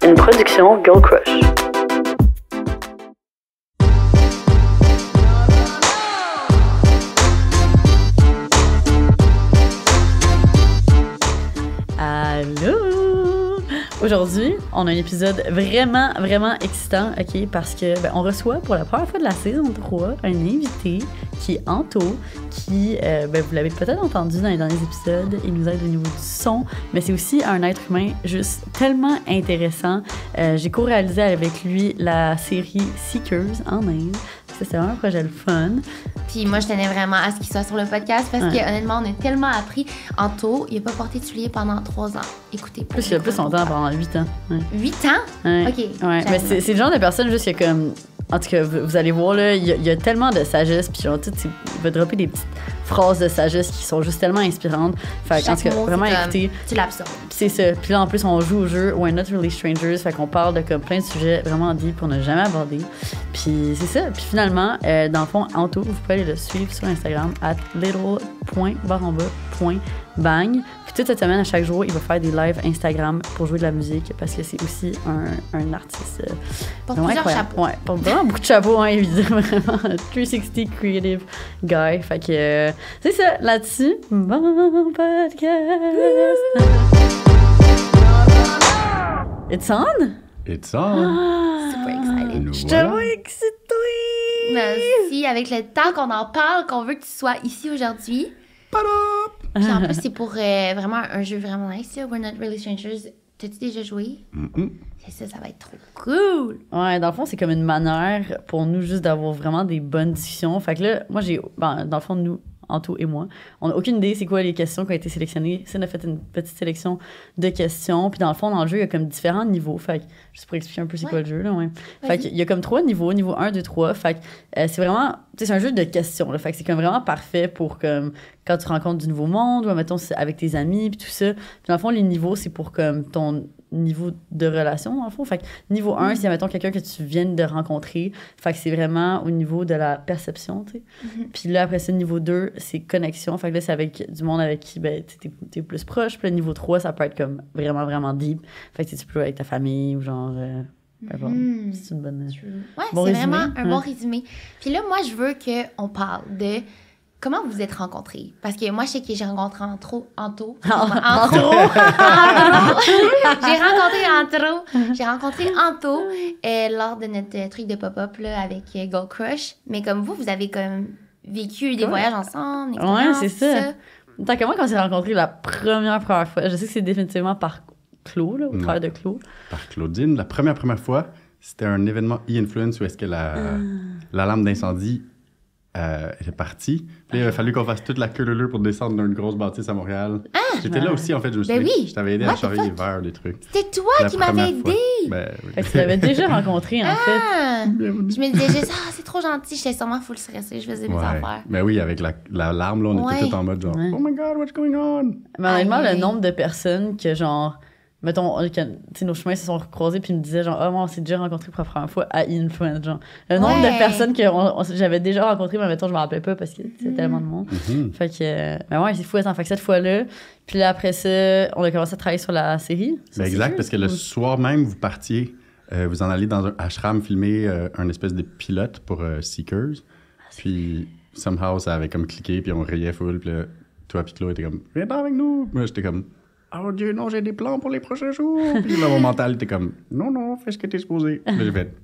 une production Girl Crush. Allô! Aujourd'hui, on a un épisode vraiment, vraiment excitant, OK? Parce que on reçoit pour la première fois de la saison 3 un invité qui est Anto, qui, vous l'avez peut-être entendu dans les derniers épisodes, il nous aide au niveau du son, mais c'est aussi un être humain juste tellement intéressant. J'ai co-réalisé avec lui la série Seekers en Inde. C'est vraiment un projet le fun. Puis moi, je tenais vraiment à ce qu'il soit sur le podcast parce que honnêtement, on a tellement appris. Anto, il n'a pas porté de souliers pendant 3 ans. Écoutez, plus il a plus longtemps, pendant 8 ans. Ouais. 8 ans? Ouais. OK. Ouais, mais c'est le genre de personne juste qui a comme... En tout cas, vous allez voir, là, il y a tellement de sagesse, puis genre, il va dropper des petites phrases de sagesse qui sont juste tellement inspirantes. Fait que, en tout cas, vraiment écouter. Tu l'absorbes. C'est ça. Puis là, en plus, on joue au jeu We're Not Really Strangers, fait qu'on parle de comme plein de sujets vraiment deep qu'on n'a jamais abordés. Puis c'est ça. Puis finalement, dans le fond, Anto, vous pouvez aller le suivre sur Instagram @little.baramba.bang. Puis toute cette semaine, à chaque jour, il va faire des lives Instagram pour jouer de la musique parce que c'est aussi un artiste Porte plusieurs chapeaux. Ouais, porte vraiment beaucoup de chapeaux, hein, évidemment. Vraiment, 360 creative guy. Fait que c'est ça, là-dessus. Bon podcast. It's on? It's on! Super excited. Je suis tellement excitée! Merci. Avec le temps qu'on en parle, qu'on veut que tu sois ici aujourd'hui. Puis en plus, c'est pour vraiment un jeu vraiment nice, là. We're Not Really Strangers. T'as-tu déjà joué? C'est ça va être trop cool! Ouais, dans le fond, c'est comme une manière pour nous juste d'avoir vraiment des bonnes discussions. Fait que là, moi, dans le fond, nous, Anto et moi, on n'a aucune idée c'est quoi les questions qui ont été sélectionnées. On a fait une petite sélection de questions. Puis dans le fond, dans le jeu, il y a comme différents niveaux. Fait que, juste pour expliquer un peu c'est quoi le jeu, là, ouais. Fait qu'il y a comme 3 niveaux, niveau 1, 2, 3. Fait que c'est vraiment, c'est un jeu de questions, là. Fait que c'est comme vraiment parfait pour comme quand tu rencontres du nouveau monde, ou mettons avec tes amis, puis tout ça. Puis dans le fond, les niveaux, c'est pour comme ton niveau de relation, dans le fond. Fait que niveau 1, c'est, mettons, quelqu'un que tu viens de rencontrer. Fait que c'est vraiment au niveau de la perception, tu sais. Puis là, après ça, niveau 2, c'est connexion. Fait que là, c'est avec du monde avec qui, t'es plus proche. Puis le niveau 3, ça peut être comme vraiment, vraiment deep. Fait que tu peux jouer avec ta famille ou genre... c'est une bonne... Ouais, bon c'est résumé. vraiment un bon résumé. Puis là, moi, je veux qu'on parle de... Comment vous vous êtes rencontrés? Parce que moi, je sais que j'ai rencontré Anto. J'ai rencontré Anto lors de notre truc de pop-up là, avec Girl Crush. Mais comme vous avez comme vécu des voyages ensemble. Ouais, c'est ça. Tant que moi, quand on s'est rencontrés la première fois, je sais que c'est définitivement par Claude, là, au travers de Claude. Par Claudine. La première fois, c'était un événement e-influence où est-ce que l'alarme d'incendie elle est partie. Puis il a fallu qu'on fasse toute la queue leu pour descendre d'une grosse bâtisse à Montréal. J'étais là aussi, en fait. Je me suis dit, je t'avais aidé à charger les verres, les trucs. C'était toi qui m'avais aidé! Ben, oui. Fait que tu l'avais déjà rencontré, en fait. Je me disais juste, c'est trop gentil. J'étais sûrement full stressée. Je faisais mes affaires. Ben oui, avec l'alarme, là, on était tous en mode genre, oh my God, what's going on? Mais honnêtement, le nombre de personnes que genre... Mettons, nos chemins se sont croisés puis ils me disaient genre, moi, on s'est déjà rencontrés pour la première fois à Influence, genre. Le nombre de personnes que j'avais déjà rencontrées, mais mettons, je m'en rappelais pas parce que c'est tellement de monde. Fait que, c'est fou, attends, fait que cette fois-là, puis là, après ça, on a commencé à travailler sur la série. Ben exact, parce que le soir même, vous partiez, vous en allez dans un ashram filmer un espèce de pilote pour Seekers. Puis, somehow, ça avait comme cliqué, puis on riait full, puis là, toi puis Claude étaient comme, viens pas avec nous. Moi, j'étais comme, oh Dieu, non, j'ai des plans pour les prochains jours. Puis là, mon mental était comme, non, fais ce que t'es supposé. Puis j'ai fait,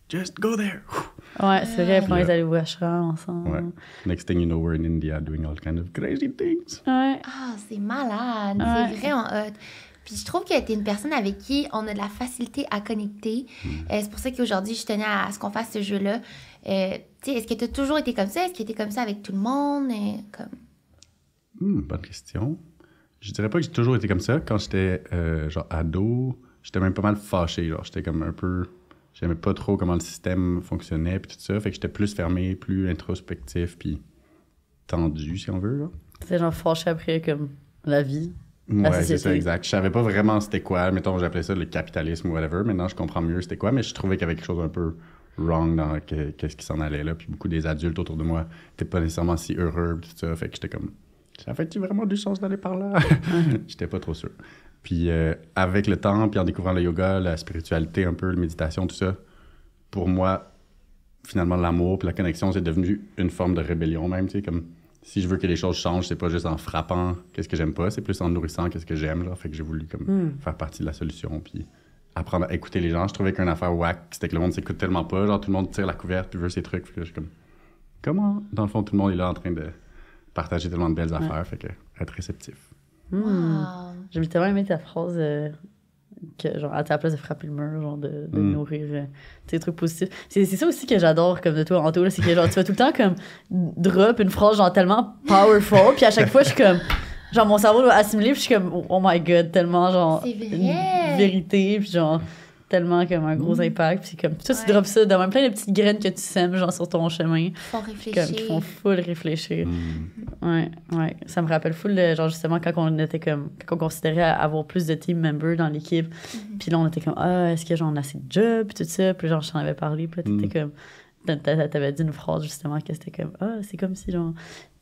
just go there. Ouais, c'est vrai, puis on est allés au ashram ensemble. Ouais. Next thing you know, we're in India doing all kinds of crazy things. Ouais. Ah, c'est malade. C'est vraiment hot. Puis je trouve que t'es une personne avec qui on a de la facilité à connecter. C'est pour ça qu'aujourd'hui, je tenais à ce qu'on fasse ce jeu-là. Est-ce que t'as toujours été comme ça? Est-ce que t'es comme ça avec tout le monde? Bonne question. Je dirais pas que j'ai toujours été comme ça. Quand j'étais genre ado, j'étais même pas mal fâché. Genre, j'étais comme un peu... J'aimais pas trop comment le système fonctionnait puis tout ça. Fait que j'étais plus fermé, plus introspectif puis tendu, si on veut. Là. C'était genre fâché après comme la vie. Ouais, c'est ça, exact. Je savais pas vraiment c'était quoi. Mettons, j'appelais ça le capitalisme ou whatever. Maintenant, je comprends mieux c'était quoi, mais je trouvais qu'il y avait quelque chose un peu wrong dans qu'est-ce qui s'en allait là. Puis beaucoup des adultes autour de moi n'étaient pas nécessairement si heureux, tout ça. Fait que j'étais comme, ça fait-tu vraiment du sens d'aller par là? J'étais pas trop sûr. Puis avec le temps, puis en découvrant le yoga, la spiritualité un peu, la méditation, tout ça, pour moi, finalement, l'amour puis la connexion, c'est devenu une forme de rébellion même, tu sais, comme si je veux que les choses changent, c'est pas juste en frappant qu'est-ce que j'aime pas, c'est plus en nourrissant qu'est-ce que j'aime, là. Fait que j'ai voulu comme faire partie de la solution, puis apprendre à écouter les gens. Je trouvais qu'une affaire whack, c'était que le monde s'écoute tellement pas, genre tout le monde tire la couverte puis veut ses trucs, puis là, je suis comme, comment? Dans le fond, tout le monde est là en train de partager tellement de belles affaires, fait que être réceptif. Wow. J'ai tellement aimé ta phrase que, genre, à ta place de frapper le mur, genre, de nourrir tes trucs positifs. C'est ça aussi que j'adore, comme de toi, Anto, là, c'est que, genre, tu vas tout le temps, comme, drop une phrase, genre, tellement powerful, puis à chaque fois, je suis comme, genre, mon cerveau doit assimiler, puis je suis comme, oh my god, tellement, genre, C'est vrai. une vérité, puis genre, tellement, comme, un gros impact, puis c'est comme, toi, tu drops ça, dans même plein de petites graines que tu sèmes, genre, sur ton chemin. Font réfléchir. Comme, qui font full réfléchir. Ouais. Ça me rappelle full, genre, justement, quand on était comme, quand on considérait avoir plus de team members dans l'équipe, puis là, on était comme, est-ce que, genre, on a assez de jobs, puis tout ça, puis genre, je t'en avais parlé, puis là, t'étais comme, t'avais dit une phrase, justement, que c'était comme, c'est comme si, genre,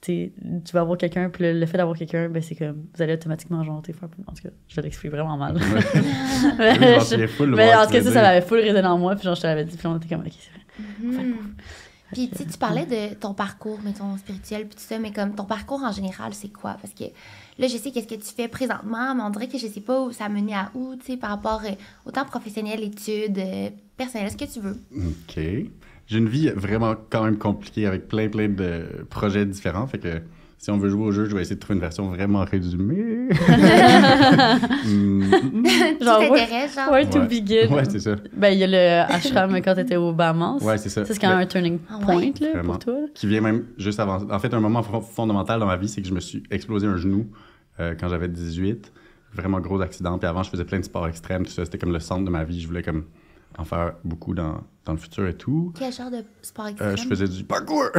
tu vas avoir quelqu'un, puis le fait d'avoir quelqu'un, ben, c'est comme, vous allez automatiquement, genre, t'es faire. En tout cas, je l'explique vraiment mal. Mais en tout cas, ça m'avait full résonné en moi, puis genre, je te l'avais dit, puis on était comme, ok, c'est vrai. Puis, tu sais, tu parlais de ton parcours, mettons, spirituel, puis tout ça, mais comme ton parcours en général, c'est quoi? Parce que là, je sais qu'est-ce que tu fais présentement, mais on dirait que je sais pas où ça a mené à où, tu sais, par rapport autant professionnel, études, personnel, ce que tu veux. OK. J'ai une vie vraiment quand même compliquée avec plein de projets différents, fait que si on veut jouer au jeu, je vais essayer de trouver une version vraiment résumée. Genre, t'intéresse, genre? Ouais, to begin. Ouais, c'est ça. Ben, il y a le ashram quand t'étais au Bahamas. Ouais, c'est ça. C'est quand même un turning point, là, vraiment. pour toi. Qui vient même juste avant. En fait, un moment fondamental dans ma vie, c'est que je me suis explosé un genou quand j'avais 18. Vraiment gros accident. Puis avant, je faisais plein de sports extrêmes, tout ça. C'était comme le centre de ma vie. Je voulais comme en faire beaucoup dans le futur et tout. Quel genre de sport extrême? Je faisais du parkour!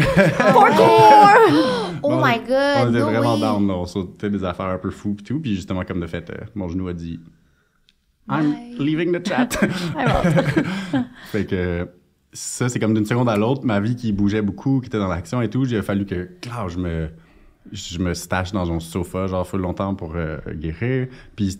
Oh my God! On était vraiment down, là. On sautait des affaires un peu fous et tout. Puis justement, comme de fait, mon genou a dit « I'm leaving the chat! » Fait que ça, c'est comme d'une seconde à l'autre, ma vie qui bougeait beaucoup, qui était dans l'action et tout. Il a fallu que, claro, je me stache dans un sofa, genre, full longtemps pour guérir. Puis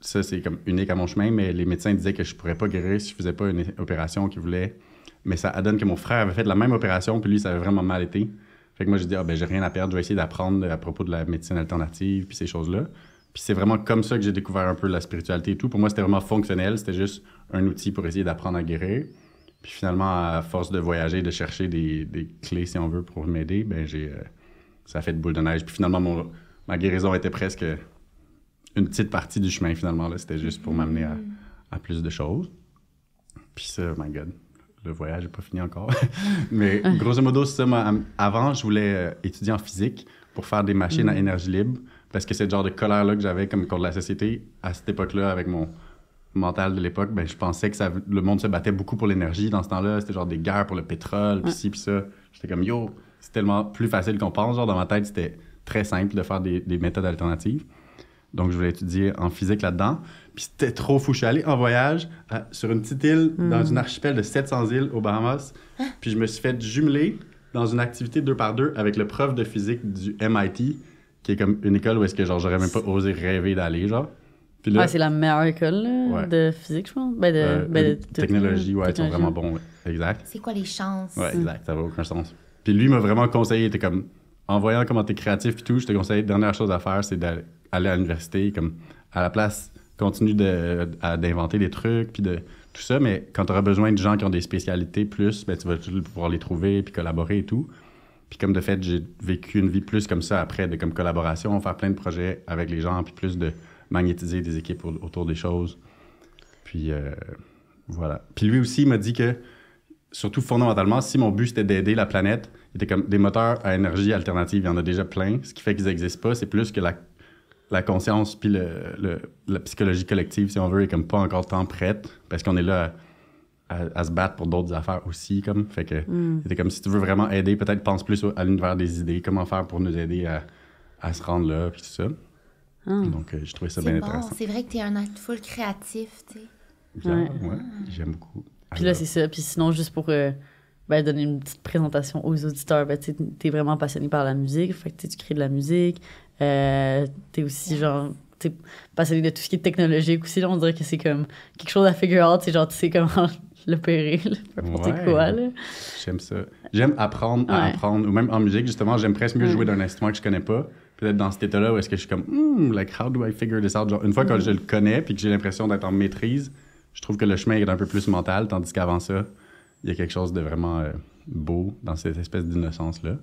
ça, c'est comme unique à mon chemin, mais les médecins disaient que je pourrais pas guérir si je faisais pas une opération qu'ils voulaient. Mais ça donne que mon frère avait fait la même opération, puis lui, ça avait vraiment mal été. Fait que moi, j'ai dit, j'ai rien à perdre, je vais essayer d'apprendre à propos de la médecine alternative, puis ces choses-là. Puis c'est vraiment comme ça que j'ai découvert un peu la spiritualité et tout. Pour moi, c'était vraiment fonctionnel, c'était juste un outil pour essayer d'apprendre à guérir. Puis finalement, à force de voyager, de chercher des clés, si on veut, pour m'aider, ça a fait de boule de neige. Puis finalement, ma guérison était presque une petite partie du chemin, finalement. Là. C'était juste pour m'amener à plus de choses. Puis ça, oh my God, le voyage n'est pas fini encore. Mais grosso modo, c'est ça. Avant, je voulais étudier en physique pour faire des machines à énergie libre, parce que c'est le genre de colère-là que j'avais comme contre la société à cette époque-là, avec mon mental de l'époque. Je pensais que le monde se battait beaucoup pour l'énergie dans ce temps-là. C'était genre des guerres pour le pétrole, puis ci, puis ça. J'étais comme, yo, c'est tellement plus facile qu'on pense. Genre, dans ma tête, c'était très simple de faire des méthodes alternatives. Donc, je voulais étudier en physique là-dedans. Puis c'était trop fou. Je suis allé en voyage sur une petite île, dans une archipel de 700 îles aux Bahamas. Puis je me suis fait jumeler dans une activité 2x2 avec le prof de physique du MIT, qui est comme une école où est-ce que genre j'aurais même pas osé rêver d'aller, genre. Puis là, c'est la meilleure école là, de physique, je pense. De technologie, ils sont vraiment bons. Ouais. Exact. C'est quoi les chances? Ouais, exact. Ça n'a aucun sens. Puis lui m'a vraiment conseillé, il était comme, en voyant comment t'es créatif et tout, je te conseille, dernière chose à faire, c'est d'aller à l'université, comme à la place, continue d'inventer des trucs, puis de tout ça, mais quand tu auras besoin de gens qui ont des spécialités plus, tu vas pouvoir les trouver, puis collaborer et tout. Puis comme de fait, j'ai vécu une vie plus comme ça après, de comme collaboration, faire plein de projets avec les gens, puis plus de magnétiser des équipes autour des choses. Puis voilà. Puis lui aussi, il m'a dit que, surtout fondamentalement, si mon but c'était d'aider la planète, il était comme des moteurs à énergie alternative, il y en a déjà plein. Ce qui fait qu'ils n'existent pas, c'est plus que la conscience puis la psychologie collective, si on veut, est comme pas encore tant prête, parce qu'on est là à se battre pour d'autres affaires aussi, comme. Fait que c'était comme, si tu veux vraiment aider, peut-être pense plus à l'univers des idées, comment faire pour nous aider à se rendre là, puis tout ça. Donc, je trouvais ça bien intéressant. C'est vrai que t'es un acte full créatif, tu sais. Bien, ouais, j'aime beaucoup. Puis là, c'est ça. Puis sinon, juste pour donner une petite présentation aux auditeurs, t'es vraiment passionné par la musique, fait que tu crées de la musique. T'es aussi, genre, tu sais, passionné de tout ce qui est technologique aussi, là, on dirait que c'est comme quelque chose à figure out, c'est genre, tu sais comment l'opérer, n'importe quoi, là. J'aime ça. J'aime apprendre à apprendre, ou même en musique, justement, j'aime presque mieux jouer d'un instrument que je connais pas. Peut-être dans cet état-là où est-ce que je suis comme, like, how do I figure this out? Genre, une fois que je le connais puis que j'ai l'impression d'être en maîtrise, je trouve que le chemin est un peu plus mental, tandis qu'avant ça, il y a quelque chose de vraiment beau dans cette espèce d'innocence-là.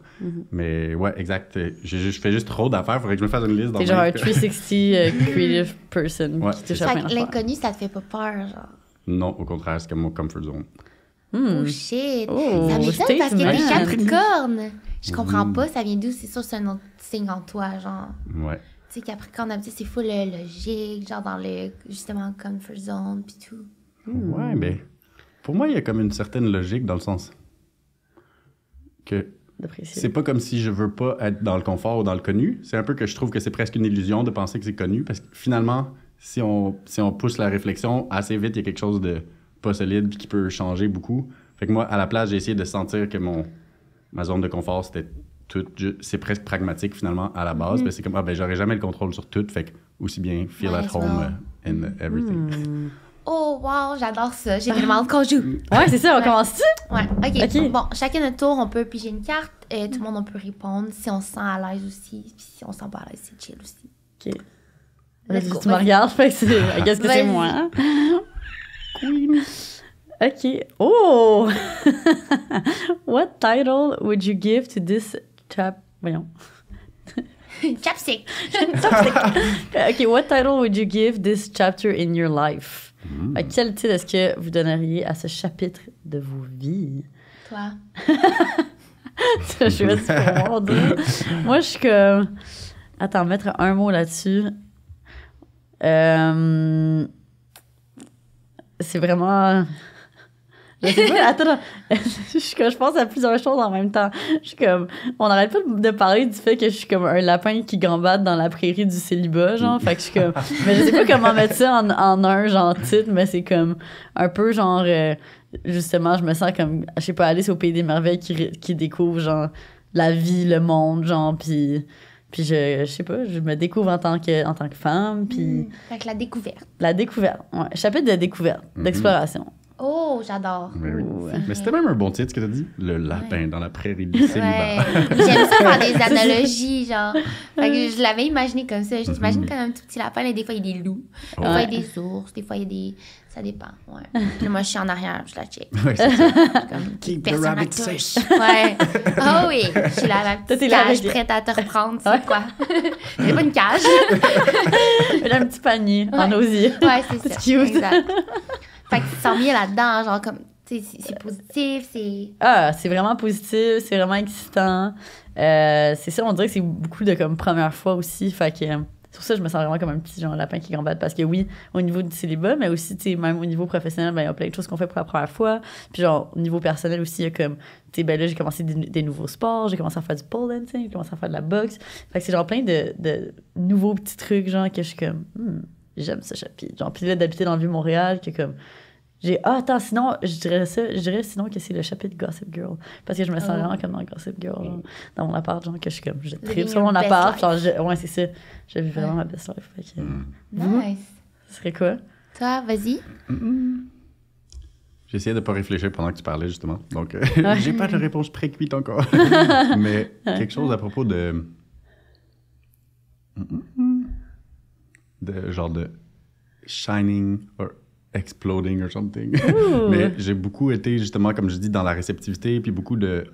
Mais ouais, exact. Je fais juste trop d'affaires, il faudrait que je me fasse une liste. T'es genre un 360 creative person qui touche à plein d'affaires. L'inconnu, ça te fait pas peur, genre? Non, au contraire, c'est comme mon comfort zone. Oh shit! Oh, ça m'étonne parce que statement. t'es Capricorne! Je comprends pas, ça vient d'où? C'est sûr, c'est un autre signe en toi, genre. Ouais. Tu sais, Capricorne, d'habitude, c'est full logique, genre dans le, justement, comfort zone, pis tout. Ouais, mais pour moi, il y a comme une certaine logique dans le sens que c'est pas comme si je veux pas être dans le confort ou dans le connu. C'est un peu que je trouve que c'est presque une illusion de penser que c'est connu parce que finalement, si on pousse la réflexion assez vite, il y a quelque chose de pas solide puis qui peut changer beaucoup. Fait que moi, à la place, j'ai essayé de sentir que ma zone de confort, c'était tout. C'est presque pragmatique finalement à la base. C'est comme, j'aurais jamais le contrôle sur tout. Fait que aussi bien feel at home in everything. Oh, wow, j'adore ça. J'ai tellement hâte qu'on joue. Ouais, c'est ça, on commence-tu? Ouais, OK. Bon, chacun notre tour, on peut piger une carte. Tout le monde, on peut répondre si on se sent à l'aise aussi. Puis si on se sent pas à l'aise, c'est chill aussi. OK. Tu me regardes, fait que qu'est-ce que c'est moi? Hein? Queen. OK. Oh! What title would you give to this Voyons. Chapstick. OK, what title would you give this chapter in your life? Quel titre est-ce que vous donneriez à ce chapitre de vos vies? Toi. Je choisis pour moi, dire. Moi, je suis comme... Attends, mettre un mot là-dessus. C'est vraiment... Je sais pas, attends, je pense à plusieurs choses en même temps. Je suis comme... On n'arrête pas de parler du fait que je suis comme un lapin qui gambade dans la prairie du célibat, genre. Fait que je suis comme... Mais je sais pas comment mettre ça en un, genre, titre, mais c'est comme un peu, genre... justement, je me sens comme... Je sais pas, Alice au Pays des Merveilles qui découvre, genre, la vie, le monde, genre, puis je sais pas, je me découvre en tant que femme, puis... Fait que la découverte. La découverte, ouais. Chapitre de découverte, d'exploration. Oh, j'adore. Oui. Mais c'était même un bon titre, ce que t'as dit. Le lapin dans la prairie du célibat. J'aime ça faire des analogies, genre. Fait que je l'avais imaginé comme ça. Je t'imagine comme un tout petit lapin, et des fois, il y a des loups. Des fois, il y a des ours. Des fois, il y a des... Ça dépend, ouais. Puis moi, je suis en arrière, je la check. Ouais, c'est ça. Comme, Keep the rabbit safe. Ouais. Oh oui, je suis là, la petite cage prête à te reprendre. C'est quoi? Il n'y a pas une cage. Elle a un petit panier en osier. Ouais, c'est ça. Cute. Exact. Fait que tu te sens bien là-dedans, genre comme, tu sais, c'est positif, c'est... Ah, c'est vraiment positif, c'est vraiment excitant. C'est ça, on dirait que c'est beaucoup de comme première fois aussi, fait que... Sur ça, je me sens vraiment comme un petit genre lapin qui gambade parce que oui, au niveau du célibat, mais aussi, tu sais, même au niveau professionnel, ben, il y a plein de choses qu'on fait pour la première fois. Puis genre, au niveau personnel aussi, il y a comme, tu sais, ben là, j'ai commencé des nouveaux sports, j'ai commencé à faire du pole dancing, j'ai commencé à faire de la boxe. Fait que c'est genre plein de nouveaux petits trucs, genre, que je suis comme, j'aime ce chapitre. Genre, puis là, d'habiter dans le Vieux-Montréal, que comme, attends, sinon, je dirais sinon que c'est le chapitre Gossip Girl. Parce que je me sens vraiment comme dans Gossip Girl, genre, dans mon appart, genre, que je suis comme, je tripe sur mon appart, genre, ouais, c'est ça. Je vis vraiment ma best life. Fait que, nice. Ce serait quoi? Toi, vas-y. J'essayais de pas réfléchir pendant que tu parlais, justement. Donc, j'ai pas de réponse précuite encore. Mais quelque chose à propos de genre de shining or exploding or something. Mais j'ai beaucoup été, justement, comme je dis, dans la réceptivité, puis beaucoup de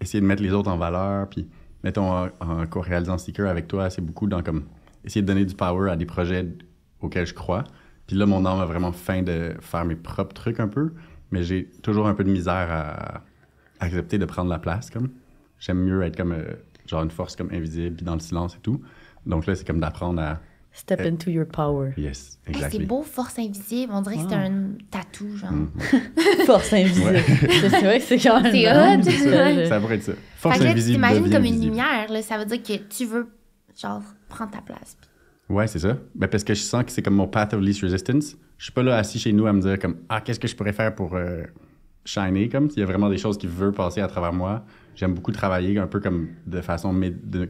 essayer de mettre les autres en valeur, puis mettons, en co-réalisant Seeker avec toi, c'est beaucoup dans comme essayer de donner du power à des projets auxquels je crois. Puis là, mon âme a vraiment faim de faire mes propres trucs un peu, mais j'ai toujours un peu de misère à accepter de prendre la place, comme. J'aime mieux être comme, genre une force comme invisible, puis dans le silence et tout. Donc là, c'est comme d'apprendre à... Step into your power. Yes, Hey, exactly. c'est beau, force invisible. On dirait que c'est un tatou, genre. Force invisible. Ouais. C'est vrai que c'est quand même... C'est hot. Ça, ça pourrait être ça. Force Fait que là, tu invisible t'imagines devient comme une visible. lumière, là. Ça veut dire que tu veux, genre, prendre ta place. Ouais, c'est ça. Ben, parce que je sens que c'est comme mon path of least resistance. Je suis pas là assis chez nous à me dire comme « Ah, qu'est-ce que je pourrais faire pour shiner? » Comme il y a vraiment des choses qui veulent passer à travers moi. J'aime beaucoup travailler un peu comme de façon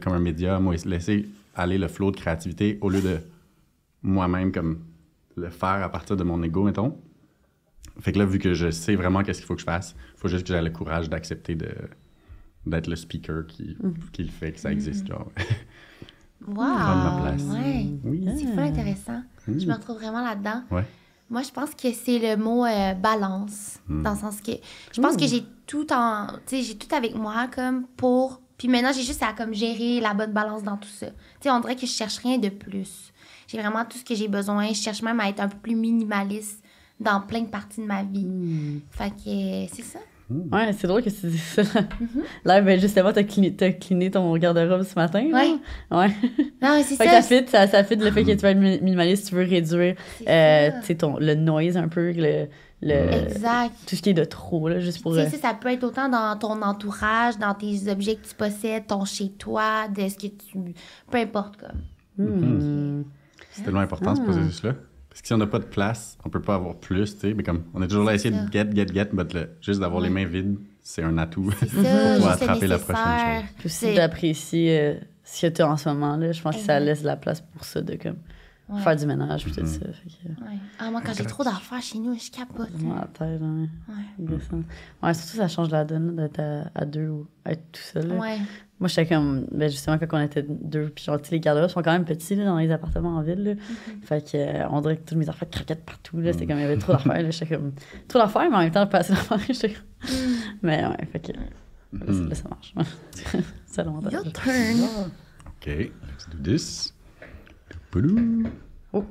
comme un médium ou laisser aller le flow de créativité au lieu de moi-même comme le faire à partir de mon ego, mettons. Fait que là, vu que je sais vraiment qu'est-ce qu'il faut que je fasse, il faut juste que j'ai le courage d'accepter d'être le speaker qui le fait que ça existe, genre. Wow! Prendre ma place. Ouais. Oui. C'est full intéressant. Je me retrouve vraiment là-dedans. Ouais. Moi, je pense que c'est le mot balance. Dans le sens que je pense que j'ai tout avec moi comme pour... Puis maintenant, j'ai juste à comme gérer la bonne balance dans tout ça. Tu sais, on dirait que je cherche rien de plus. J'ai vraiment tout ce que j'ai besoin. Je cherche même à être un peu plus minimaliste dans plein de parties de ma vie. Fait que c'est ça. Ouais, c'est drôle que tu dis ça. Là, ben justement, t'as cleané ton garde-robe ce matin. Là. Ouais. Non, mais c'est fait ça. que ça fit le fait que tu veux être minimaliste, tu veux réduire le noise un peu, exact. tout ce qui est de trop, là, juste pour... Tu sais, ça peut être autant dans ton entourage, dans tes objets que tu possèdes, ton chez-toi, de ce que tu... Peu importe, comme. C'est tellement important, ce processus-là. Parce que si on n'a pas de place, on peut pas avoir plus, tu sais. Mais comme, on est toujours là à essayer de get, mais juste d'avoir les mains vides, c'est un atout pour pouvoir attraper la prochaine chose. Puis aussi d'apprécier ce que tu as en ce moment, là. Je pense que ça laisse la place pour ça, de comme faire du ménage, puis tout ça. Fait que... moi, quand j'ai trop d'affaires chez nous, je capote. La tête, ouais, surtout, ça change la donne d'être à deux ou être tout seul. Là. Ouais. Moi, j'étais comme, justement, quand on était deux, puis genre, les garde-robes sont quand même petits là, dans les appartements en ville. Là. Fait que, on dirait que toutes mes affaires craquaient partout. Là. C'était comme, il y avait trop d'affaires. Là. J'étais comme, trop d'affaires, mais en même temps, pas assez d'affaires. J'étais comme... Mais ouais, fait que, là, ça marche. C'est l'avantage. Your turn. OK, let's do this. Oh.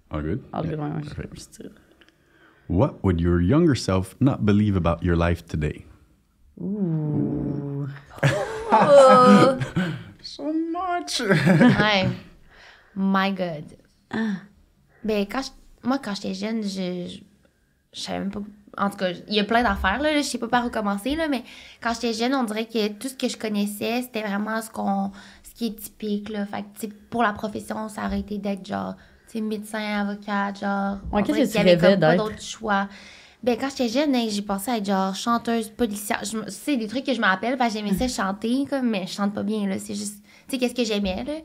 All good? All good, ouais. Perfect. What would your younger self not believe about your life today? Ooh. So much! Ouais. My God. Ben, quand j'étais jeune, je savais même pas... En tout cas, il y a plein d'affaires, là. Je sais pas par où commencer, là, mais quand j'étais jeune, on dirait que tout ce que je connaissais, c'était vraiment ce qui est typique, là. Fait que, tu sais, pour la profession, ça aurait été d'être, genre, tu sais, médecin, avocat, genre... Ouais, qu'est-ce que tu rêvais rêvais pas d'être? d'autres choix. Ben, quand j'étais jeune, j'ai pensé à être, genre, chanteuse, policière. C'est des trucs que je me rappelle, parce que j'aimais ça chanter, comme, mais je chante pas bien, là. C'est juste... Tu sais, qu'est-ce que j'aimais, là?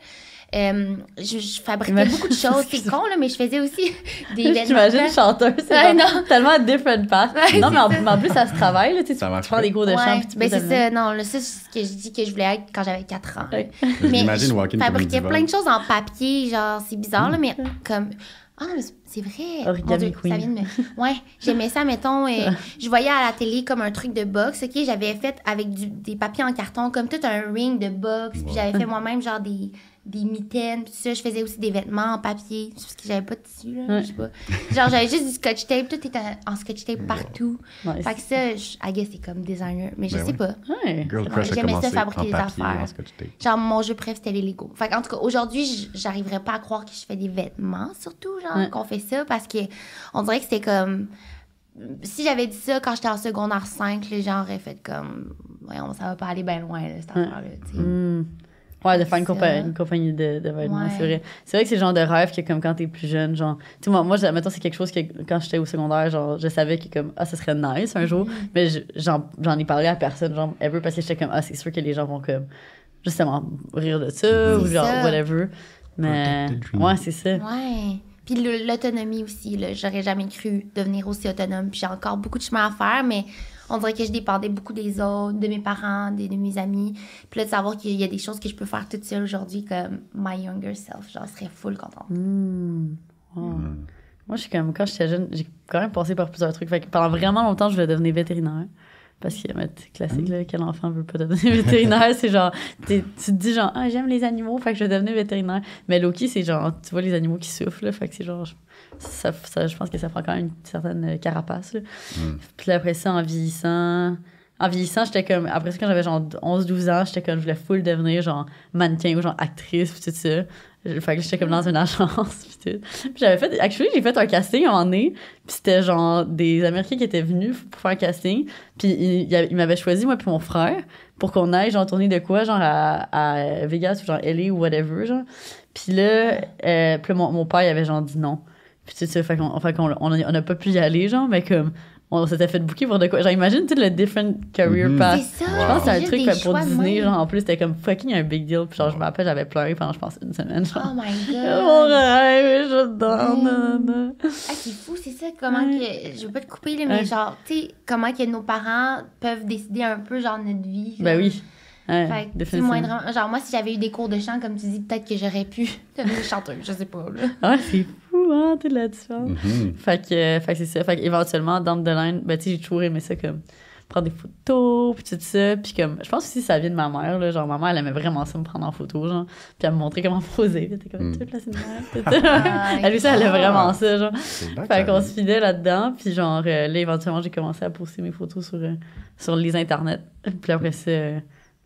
Je fabriquais beaucoup de choses. C'est con, là, mais je faisais aussi des événements. J'imagine chanteuse, c'est tellement different path. Ouais, non, mais en plus, ça se travaille, là, tu prends des cours de chant. Ouais, ben c'est ça. Non, là, ça, c'est ce que je dis que je voulais être quand j'avais 4 ans. Ouais. Mais J'imagine je walking fabriquais comme une plein de choses en papier, genre, c'est bizarre, là, mais comme... Ah non, mais c'est vrai. Origami Mon Dieu, Queen. ça vient de me... Ouais, j'aimais ça, mettons. Je voyais à la télé comme un truc de boxe, OK? J'avais fait avec des papiers en carton, comme tout un ring de boxe. Puis j'avais fait moi-même, genre, des mitaines, puis tout ça. Je faisais aussi des vêtements en papier, parce que j'avais pas de tissu, là, je sais pas. Genre, j'avais juste du scotch tape, tout était en scotch tape partout. Nice. Fait que ça, I guess, c'est comme designer, mais je sais pas. Ouais. Girl Crush a J'aimais ça commencé fabriquer en des papier, affaires. en scotch tape. Genre, mon jeu préf, c'était les Lego. Fait en tout cas, aujourd'hui, j'arriverais pas à croire que je fais des vêtements, surtout, genre, qu'on fait ça, parce que on dirait que c'était comme... Si j'avais dit ça quand j'étais en secondaire 5, les gens auraient fait comme... Voyons, ça va pas aller bien loin, là, cette affaire-là, tu sais. Ouais, de faire une compagnie de vêtements, c'est vrai. C'est vrai que c'est le genre de rêve que, comme, quand t'es plus jeune, genre... Tu sais, moi, mettons, c'est quelque chose que, quand j'étais au secondaire, genre, je savais que, comme, ça serait nice un jour, mais j'en ai parlé à personne, genre, ever, parce que j'étais comme, c'est sûr que les gens vont, comme, justement, rire de ça, ou genre, whatever. Mais, ouais, c'est ça. Ouais. Puis l'autonomie aussi, là. J'aurais jamais cru devenir aussi autonome. Puis j'ai encore beaucoup de chemin à faire, mais on dirait que je dépendais beaucoup des autres, de mes parents, de mes amis. Puis là, de savoir qu'il y a des choses que je peux faire toute seule aujourd'hui, comme my younger self, genre, je serais full contente. Wow. Moi, je suis comme, quand j'étais jeune, j'ai quand même passé par plusieurs trucs. Fait que pendant vraiment longtemps, je voulais devenir vétérinaire. Parce que, c'est classique, là, quel enfant veut pas devenir vétérinaire? C'est genre, tu te dis genre, j'aime les animaux, fait que je vais devenir vétérinaire. Mais Loki, c'est genre, tu vois les animaux qui souffrent, là, fait que c'est genre, je pense que ça prend quand même une certaine carapace, là. Puis là, après ça, en vieillissant, j'étais comme, après ça, quand j'avais genre 11-12 ans, j'étais comme, je voulais full devenir genre mannequin ou genre actrice, puis tout ça. Fait que j'étais comme dans une agence, puis tout. Puis j'ai fait un casting à un moment donné, puis c'était genre des Américains qui étaient venus pour faire un casting, puis ils m'avaient choisi, moi puis mon frère, pour qu'on aille genre tourner de quoi, genre à Vegas ou genre LA ou whatever, genre. Puis là, mon père, il avait genre dit non. Puis tout ça, fait qu'on a pas pu y aller, genre, mais comme... on s'était fait booker pour de quoi. Genre, imagine tout le different career path. C'est ça. Je pense que c'est un Juste truc des pour choix de Disney, même. genre, en plus, c'était comme fucking un big deal. Puis genre, je me rappelle, j'avais pleuré pendant, je pense, une semaine. Genre, Oh my mon god. rêve, je donne. Ah, c'est fou, c'est ça, comment que... Je veux pas te couper, là, mais genre, tu sais, comment que nos parents peuvent décider un peu, genre, notre vie. Ben genre. oui. Ouais, Fait que, définitivement. moindrement, genre, moi, si j'avais eu des cours de chant, comme tu dis, peut-être que j'aurais pu devenir chanteuse, je sais pas, là. Ah, c'est fou, hein, toute la différence. Mhm. Fait que c'est ça. Fait qu'éventuellement, down the line, ben, tu sais, j'ai toujours aimé ça, comme, prendre des photos, puis tout ça. Puis comme, je pense aussi que ça vient de ma mère, là. Genre, ma mère, elle aimait vraiment ça, me prendre en photo, genre. Puis elle me montrait comment poser. Puis elle était comme, toute la cinéma. Elle aussi, elle aimait vraiment ça, genre. C'est bien que Fait ça qu'on arrive. se fidait là-dedans. Puis genre, là, éventuellement, j'ai commencé à poster mes photos sur les internets. Puis après ça,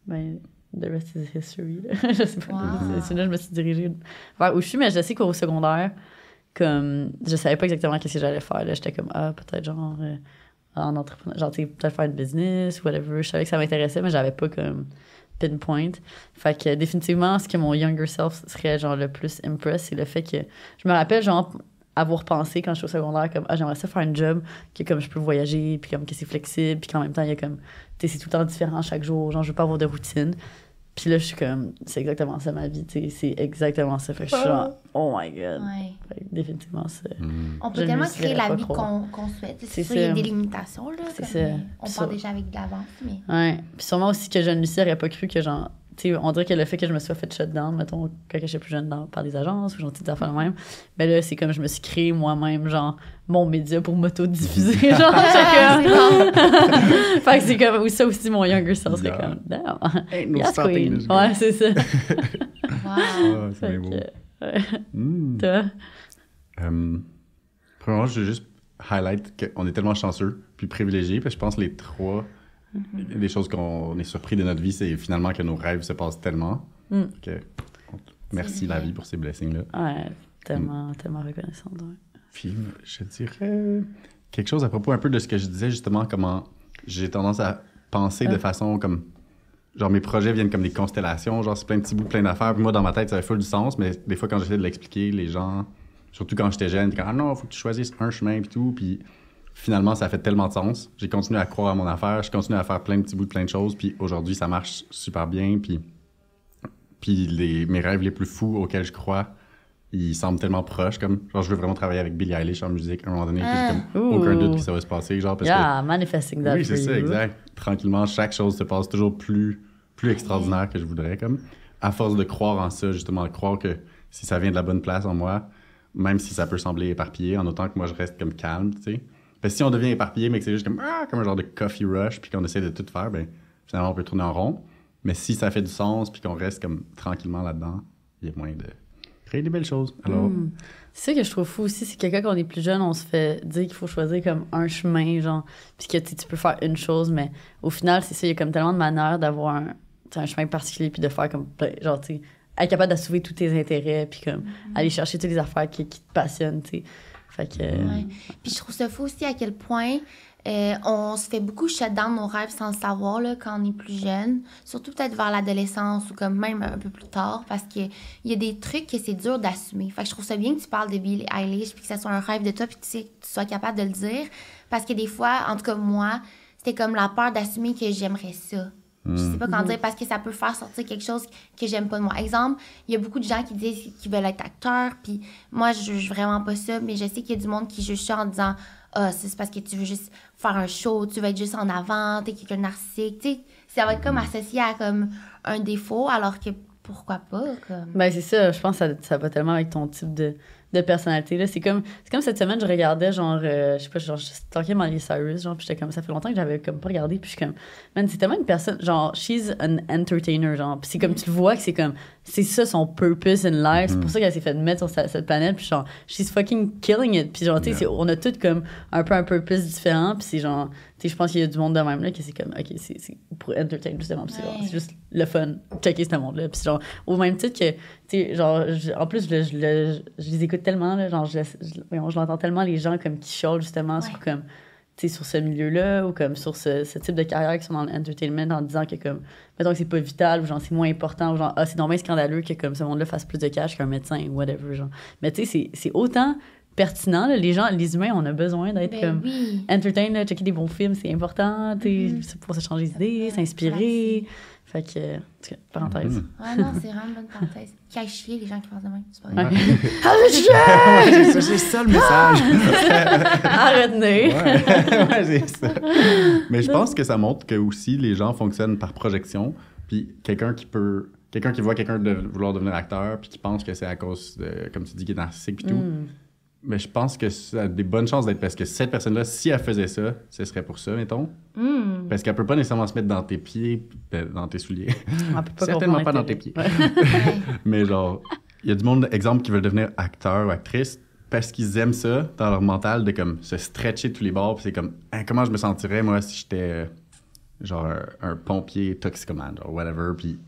ben, the rest is history, là. Je sais pas. Wow. C'est là que je me suis dirigée vers où je suis, mais je sais qu'au secondaire, comme, je savais pas exactement qu'est-ce que j'allais faire, là. J'étais comme, peut-être genre, en entrepreneur, genre, tu sais, peut-être faire une business, whatever. Je savais que ça m'intéressait, mais j'avais pas comme pinpoint. Fait que définitivement, ce que mon younger self serait genre le plus impress, c'est le fait que je me rappelle genre avoir pensé quand je suis au secondaire comme j'aimerais ça faire un job que comme je peux voyager puis comme que c'est flexible puis qu'en même temps il y a comme tu sais c'est tout le temps différent chaque jour, genre je veux pas avoir de routine. Puis là je suis comme c'est exactement ça ma vie, tu sais, c'est exactement ça. Fait que je suis genre oh my god. Ouais. Fait que définitivement c'est On peut Je tellement me créer laisserais la pas vie croire. qu'on souhaite. C'est C'est sûr, il y a ça. des limitations, là. C'est comme, ça. on Ça. part déjà avec de l'avance, mais... Ouais. Puis sûrement aussi que jeune Lucie aurait pas cru que genre tu sais, on dirait que le fait que je me sois fait shut down, mettons, quand j'étais plus jeune par des agences ou genre des affaires de même, ben là, c'est comme je me suis créé moi-même, genre, mon média pour m'auto-diffuser, genre, C'est bon. fait que c'est comme, ou ça aussi, mon younger self serait Yeah. comme, damn, Ain't no yes, stopping queen. this girl. Ouais, c'est ça. Wow. Ah, c'est Fait bien beau. que, ouais. Mm. Toi? Premièrement, je veux juste highlight qu'on est tellement chanceux puis privilégiés, parce que je pense que les trois, des choses qu'on est surpris de notre vie, c'est finalement que nos rêves se passent tellement. Mm. Que, merci la vrai. vie pour ces blessings-là. Ouais, tellement reconnaissante, ouais. Puis, je dirais quelque chose à propos un peu de ce que je disais, justement, comment j'ai tendance à penser de façon comme... Genre, mes projets viennent comme des constellations, genre, c'est plein de petits bouts, plein d'affaires. Puis moi, dans ma tête, ça fait full du sens, mais des fois, quand j'essaie de l'expliquer, les gens, surtout quand j'étais jeune, ils disent « Ah non, faut que tu choisisses un chemin, puis tout. » Puis finalement, ça fait tellement de sens. J'ai continué à croire à mon affaire, je continue à faire plein de petits bouts de plein de choses, puis aujourd'hui, ça marche super bien. Puis mes rêves les plus fous auxquels je crois, ils semblent tellement proches. Comme, genre, je veux vraiment travailler avec Billie Eilish en musique à un moment donné, puis j'ai comme aucun doute que ça va se passer. Genre, parce Yeah, manifesting que, that oui, for c'est ça, you. exact. Tranquillement, chaque chose se passe toujours plus extraordinaire que je voudrais. Comme, à force de croire en ça, justement, de croire que si ça vient de la bonne place en moi, même si ça peut sembler éparpillé, en autant que moi, je reste comme calme, tu sais. Parce que si on devient éparpillé, mais que c'est juste comme un genre de coffee rush, puis qu'on essaie de tout faire, ben finalement, on peut tourner en rond. Mais si ça fait du sens, puis qu'on reste comme tranquillement là-dedans, il y a moyen de créer des belles choses. Alors, C'est ça que je trouve fou aussi, c'est que quand on est plus jeune, on se fait dire qu'il faut choisir comme un chemin, genre, puis que tu peux faire une chose, mais au final, c'est ça, il y a comme tellement de manières d'avoir un chemin particulier, puis de faire comme, genre, tu sais, être capable d'assouver tous tes intérêts, puis comme, aller chercher toutes les affaires qui te passionnent, tu sais. Fait que... Ouais. Puis je trouve ça fou aussi à quel point on se fait beaucoup shut down nos rêves sans le savoir là, quand on est plus jeune. Surtout peut-être vers l'adolescence ou comme même un peu plus tard parce qu'il y a des trucs que c'est dur d'assumer. Fait que je trouve ça bien que tu parles de Billie Eilish puis que ça soit un rêve de toi puis que tu sois capable de le dire. Parce que des fois, en tout cas moi, c'était comme la peur d'assumer que j'aimerais ça. Je sais pas comment dire, parce que ça peut faire sortir quelque chose que j'aime pas de moi. Exemple, il y a beaucoup de gens qui disent qu'ils veulent être acteurs, puis moi, je juge vraiment pas ça, mais je sais qu'il y a du monde qui juge ça en disant « Ah, c'est parce que tu veux juste faire un show, tu veux être juste en avant, t'es quelqu'un de narcissique. » Tu sais, ça va être comme associé à comme un défaut, alors que pourquoi pas, comme... Ben, c'est ça, je pense que ça va tellement avec ton type de personnalité, là. C'est comme cette semaine, je regardais, genre, je sais pas, genre, je stalkais Miley Cyrus, genre, puis j'étais comme, ça fait longtemps que j'avais comme pas regardé, puis je suis comme, man, c'est tellement une personne, genre, she's an entertainer, genre, puis c'est comme, tu le vois que c'est comme, c'est ça son purpose in life, c'est pour ça qu'elle s'est fait mettre sur cette planète, puis genre, she's fucking killing it, puis genre, tu sais, on a tous comme un peu un purpose différent, puis c'est genre, tu sais, je pense qu'il y a du monde de même, là, que c'est comme, ok, c'est pour entertain, justement, puis c'est juste le fun, checker ce monde-là, puis genre, au même titre que, tu sais, genre, en plus, je les écoute tellement, là, genre, je l'entends tellement, les gens comme qui chialent, justement, sur comme, tu sais, sur ce milieu-là, ou comme sur ce type de carrière qui sont dans l'entertainment, en disant que, comme, mettons que c'est pas vital, ou genre, c'est moins important, ou genre, c'est normal scandaleux que, comme, ce monde-là fasse plus de cash qu'un médecin, ou whatever, genre. Mais tu sais, c'est autant pertinent. Là. Les humains, on a besoin d'être comme entertain, là, checker des bons films, c'est important, c'est pour se changer d'idées, s'inspirer. Fait que, parenthèse. Ouais, non, c'est vraiment une bonne parenthèse. Qui aille chier les gens qui pensent de même. C'est pas vrai. C'est ça le message. Arrête-nous. Ouais, c'est ça. Mais je pense que ça montre que aussi les gens fonctionnent par projection. Puis quelqu'un qui voit quelqu'un vouloir devenir acteur, puis qui pense que c'est à cause de, comme tu dis, qu'il est narcissique puis tout. Mais je pense que ça a des bonnes chances d'être parce que cette personne-là, si elle faisait ça, ce serait pour ça, mettons. Parce qu'elle peut pas nécessairement se mettre dans tes pieds, dans tes souliers. Certainement pas dans tes pieds. Mais genre, il y a du monde, exemple, qui veulent devenir acteur ou actrice parce qu'ils aiment ça dans leur mental de comme se stretcher de tous les bords. Puis c'est comme, comment je me sentirais, moi, si j'étais genre un pompier toxicomane, genre whatever. Puis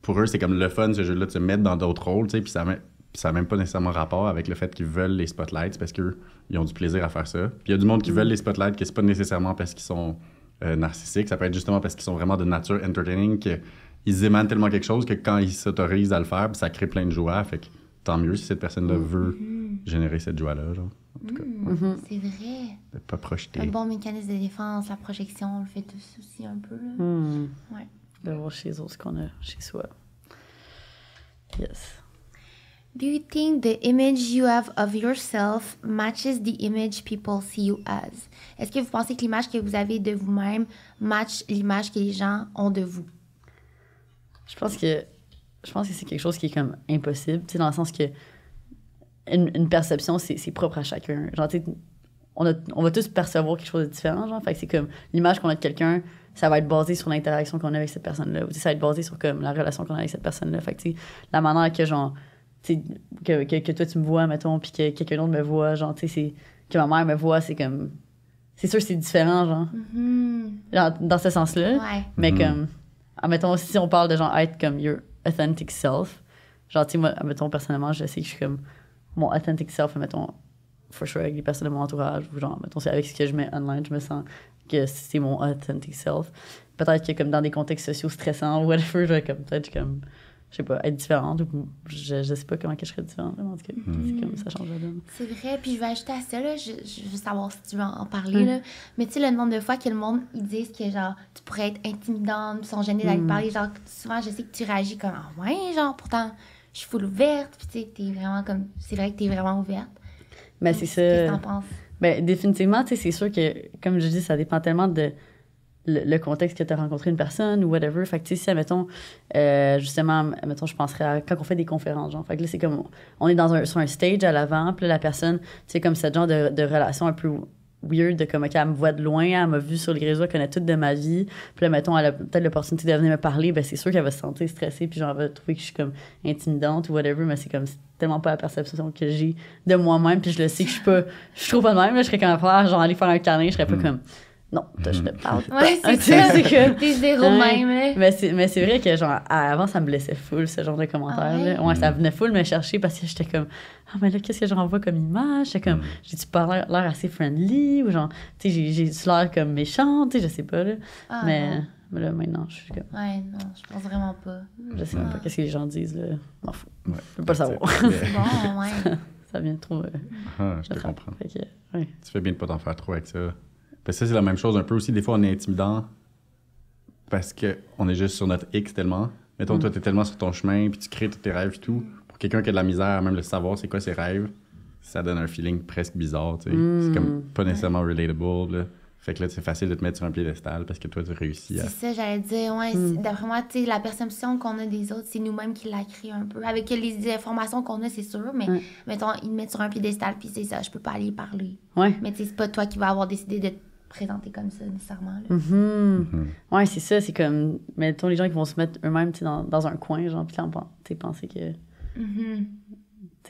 pour eux, c'est comme le fun, ce jeu-là, de se mettre dans d'autres rôles, tu sais, puis ça n'a même pas nécessairement rapport avec le fait qu'ils veulent les spotlights parce qu'ils ont du plaisir à faire ça. Puis il y a du monde qui veulent les spotlights que c'est pas nécessairement parce qu'ils sont narcissiques, ça peut être justement parce qu'ils sont vraiment de nature entertaining, qu'ils émanent tellement quelque chose que quand ils s'autorisent à le faire, ça crée plein de joie. Fait que tant mieux si cette personne-là veut générer cette joie-là, genre. En tout cas, c'est vrai. De pas projeter. Un bon mécanisme de défense, la projection, on le fait tous aussi un peu. Là. Ouais. De voir chez eux ce qu'on a chez soi. Yes. Do you think the image you have of yourself matches the image people see you as? Est-ce que vous pensez que l'image que vous avez de vous-même match l'image que les gens ont de vous? Je pense que c'est quelque chose qui est comme impossible, tu sais, dans le sens que une perception, c'est propre à chacun. Genre, tu sais, on va tous percevoir quelque chose de différent, genre. Fait que c'est comme l'image qu'on a de quelqu'un, ça va être basé sur l'interaction qu'on a avec cette personne-là. Ou, ça va être basé sur comme la relation qu'on a avec cette personne-là. Fait que, tu sais, la manière que, genre, que toi, tu me vois, mettons, puis que quelqu'un d'autre me voit, genre, tu sais, que ma mère me voit, c'est comme... C'est sûr que c'est différent, genre. Genre, dans ce sens-là. Ouais. Mais comme... Mettons, si on parle de, genre, être comme your authentic self, genre, tu sais, moi, mettons, personnellement, je sais que je suis comme... Mon authentic self, mettons, for sure, avec les personnes de mon entourage, ou genre, mettons, c'est avec ce que je mets online, je me sens que c'est mon authentic self. Peut-être que, comme dans des contextes sociaux stressants, ou whatever, je vais comme, peut-être, comme... Je sais pas, être différente, ou je sais pas comment que je serais différente, en tout cas, c'est comme ça change la donne. C'est vrai, puis je vais ajouter à ça, là, je veux savoir si tu veux en parler, là, mais tu sais, le nombre de fois que le monde, ils disent que, genre, tu pourrais être intimidante, ils sont gênés d'aller parler, genre, souvent, je sais que tu réagis comme, ah ouais, genre, pourtant, je suis full ouverte, puis tu sais, t'es vraiment comme, c'est vrai que t'es vraiment ouverte. Ben, c'est ça. Qu'est-ce que t'en penses? Ben, définitivement, tu sais, c'est sûr que, comme je dis, ça dépend tellement de le contexte que tu as rencontré une personne ou whatever. Fait que, tu sais, si, admettons, justement, admettons, je penserais à quand on fait des conférences, genre. Fait que là, c'est comme, on est sur un stage à l'avant, puis là, la personne, tu sais, comme cette genre de relation un peu weird, de comme, OK, elle me voit de loin, elle m'a vu sur les réseaux, elle connaît toute de ma vie. Puis là, mettons, elle a peut-être l'opportunité de venir me parler, ben c'est sûr qu'elle va se sentir stressée, puis genre, elle va trouver que je suis comme intimidante ou whatever, mais c'est comme, c'est tellement pas la perception que j'ai de moi-même, puis je le sais que je trouve pas de même, là, je serais comme faire, genre, aller faire un câlin, je serais pas comme... Non, je te parle pas. Ouais, c'est ça. T'es zéro même. Hein. Mais c'est vrai que, genre, avant, ça me blessait full, ce genre de commentaires. Ouais, ça venait full me chercher parce que j'étais comme, ah, mais là, qu'est-ce que j'envoie comme image? J'étais comme, j'ai-tu pas l'air assez friendly? Ou genre, tu sais, j'ai-tu l'air comme méchante? Tu sais, je sais pas, là. Mais là, maintenant, je suis comme. Ouais, non, je pense vraiment pas. Je sais même pas qu'est-ce que les gens disent, là. M'en fous. Ouais, je veux pas le savoir. C'est bon, ouais. Ça vient trop. Je te comprends. Que, ouais. Tu fais bien de pas t'en faire trop avec ça. Parce que ça, c'est la même chose un peu aussi. Des fois, on est intimidant parce qu'on est juste sur notre X tellement. Mettons, toi, t'es tellement sur ton chemin, puis tu crées tous tes rêves et tout. Pour quelqu'un qui a de la misère, même le savoir c'est quoi ses rêves, ça donne un feeling presque bizarre, tu sais. C'est comme pas nécessairement relatable, là. Fait que là, c'est facile de te mettre sur un piédestal parce que toi, tu réussis à... C'est ça, j'allais dire. Ouais, d'après moi, tu sais, la perception qu'on a des autres, c'est nous-mêmes qui la créons un peu. Avec les informations qu'on a, c'est sûr, mais mettons, ils te mettent sur un piédestal, puis c'est ça, je peux pas aller y parler. Ouais. Mais tu sais, c'est pas toi qui vas avoir décidé de te présenter comme ça, nécessairement. Là. Ouais, c'est ça, c'est comme, mettons, les gens qui vont se mettre eux-mêmes, tu sais, dans un coin, genre, puis là, penser que...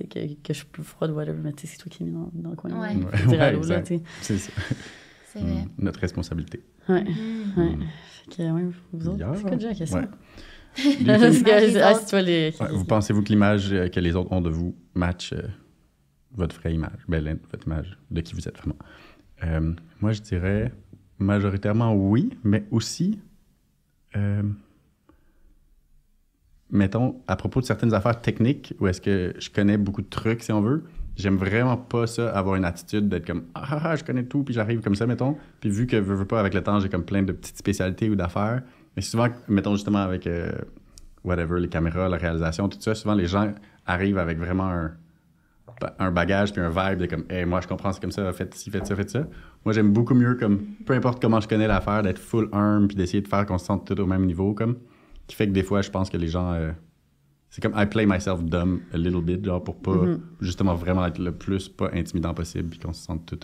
que je suis plus froide ou whatever, mais tu sais, c'est toi qui es mis dans le coin. Ouais. Dire allô, là, tu sais. C'est ça. C'est vrai. Notre responsabilité. Ouais. Fait que, ouais, vous autres, c'est quoi déjà la question? Vous pensez-vous que l'image que les autres ont de vous match votre vraie image, votre image de qui vous êtes vraiment? Moi, je dirais majoritairement oui, mais aussi, mettons, à propos de certaines affaires techniques, où est-ce que je connais beaucoup de trucs, si on veut, j'aime vraiment pas ça, avoir une attitude d'être comme je connais tout, puis j'arrive comme ça, mettons. Puis vu que veux pas, avec le temps, j'ai comme plein de petites spécialités ou d'affaires. Mais souvent, mettons justement avec whatever, les caméras, la réalisation, tout ça, souvent les gens arrivent avec vraiment un bagage puis un vibe de comme moi je comprends, c'est comme ça, faites ci, faites ça, faites ça. Moi j'aime beaucoup mieux comme peu importe comment je connais l'affaire, d'être full arm puis d'essayer de faire qu'on se sente tout au même niveau comme, qui fait que des fois je pense que les gens c'est comme I play myself dumb a little bit, genre pour pas justement vraiment être le plus pas intimidant possible puis qu'on se sente tout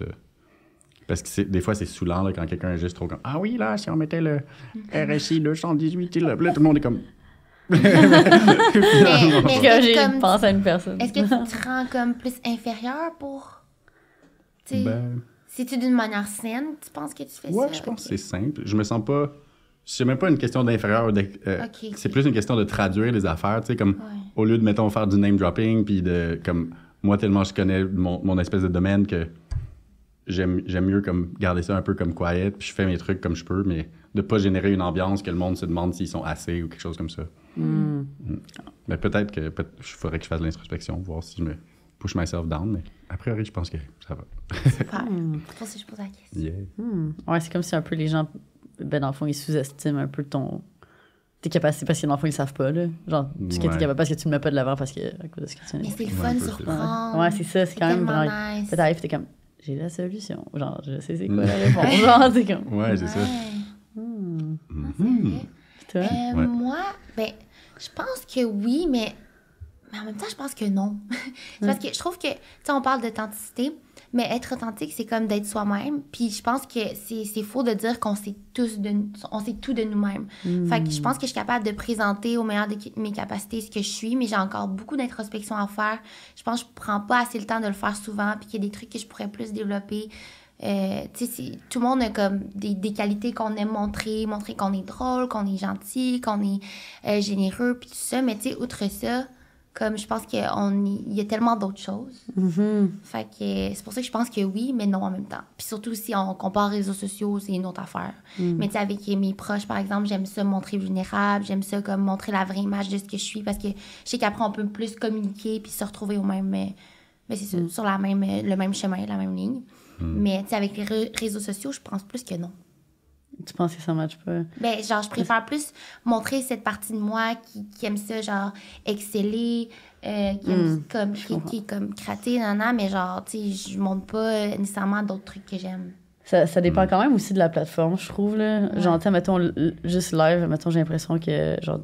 parce que des fois c'est saoulant là, quand quelqu'un est juste trop comme ah oui là si on mettait le RSI 218 là, tout le monde est comme mais j'ai comme, pensé à une personne. Est-ce que tu te rends comme plus inférieur pour... C'est-tu d'une manière saine, tu penses que tu fais ça? Ouais, je pense que c'est simple. Je me sens pas... C'est même pas une question d'inférieur. C'est plus une question de traduire les affaires, tu sais, comme au lieu de, mettons, faire du name dropping, puis de, comme, moi, tellement je connais mon espèce de domaine que j'aime mieux comme garder ça un peu comme quiet, puis je fais mes trucs comme je peux, mais de pas générer une ambiance que le monde se demande s'ils sont assez ou quelque chose comme ça. Mais peut-être que faudrait que je fasse de l'introspection, voir si je me push myself down, mais a priori, je pense que ça va. Super. C'est pour ça que je pose la question. Yeah. Ouais, c'est comme si un peu les gens, dans le fond, ils sous-estiment un peu tes capacités parce que dans le fond, ils savent pas, là. Genre, ce que t'es capable parce que tu ne mets pas de l'avant parce que à cause de ce que tu Mais c'est le fun de surprendre. Ouais, c'est ça, c'est quand même vraiment nice. T'arrives, t'es comme, j'ai la solution. Genre, je sais c'est quoi la réponse. Genre, t'es comme... Ouais, c'est ça. C'est vrai. Moi, je pense que oui, mais en même temps, je pense que non. C'est parce que je trouve que, tu sais, on parle d'authenticité, mais être authentique, c'est comme d'être soi-même. Puis je pense que c'est faux de dire qu'on sait tout de nous-mêmes. Fait que je pense que je suis capable de présenter au meilleur de mes capacités ce que je suis, mais j'ai encore beaucoup d'introspection à faire. Je pense que je prends pas assez le temps de le faire souvent, puis qu'il y a des trucs que je pourrais plus développer. Tu sais, tout le monde a comme des qualités qu'on aime montrer qu'on est drôle, qu'on est gentil, qu'on est généreux, puis tout ça. Mais tu sais, outre ça, comme je pense qu'il y a tellement d'autres choses. Fait que c'est pour ça que je pense que oui, mais non en même temps. Puis surtout, si on compare les réseaux sociaux, c'est une autre affaire. Mais tu sais, avec mes proches, par exemple, j'aime ça me montrer vulnérable, j'aime ça comme montrer la vraie image de ce que je suis, parce que je sais qu'après, on peut plus communiquer puis se retrouver au même... Mais c'est ça, sur le même chemin, la même ligne. Mais tu sais, avec les réseaux sociaux, je pense plus que non. Tu penses que ça marche pas? Genre, je préfère plus montrer cette partie de moi qui aime ça, genre, exceller, qui est comme cratter, mais genre, tu sais, je montre pas nécessairement d'autres trucs que j'aime. Ça dépend quand même aussi de la plateforme, je trouve, là. Ouais. Genre, mettons, juste live, mettons, j'ai l'impression que, genre,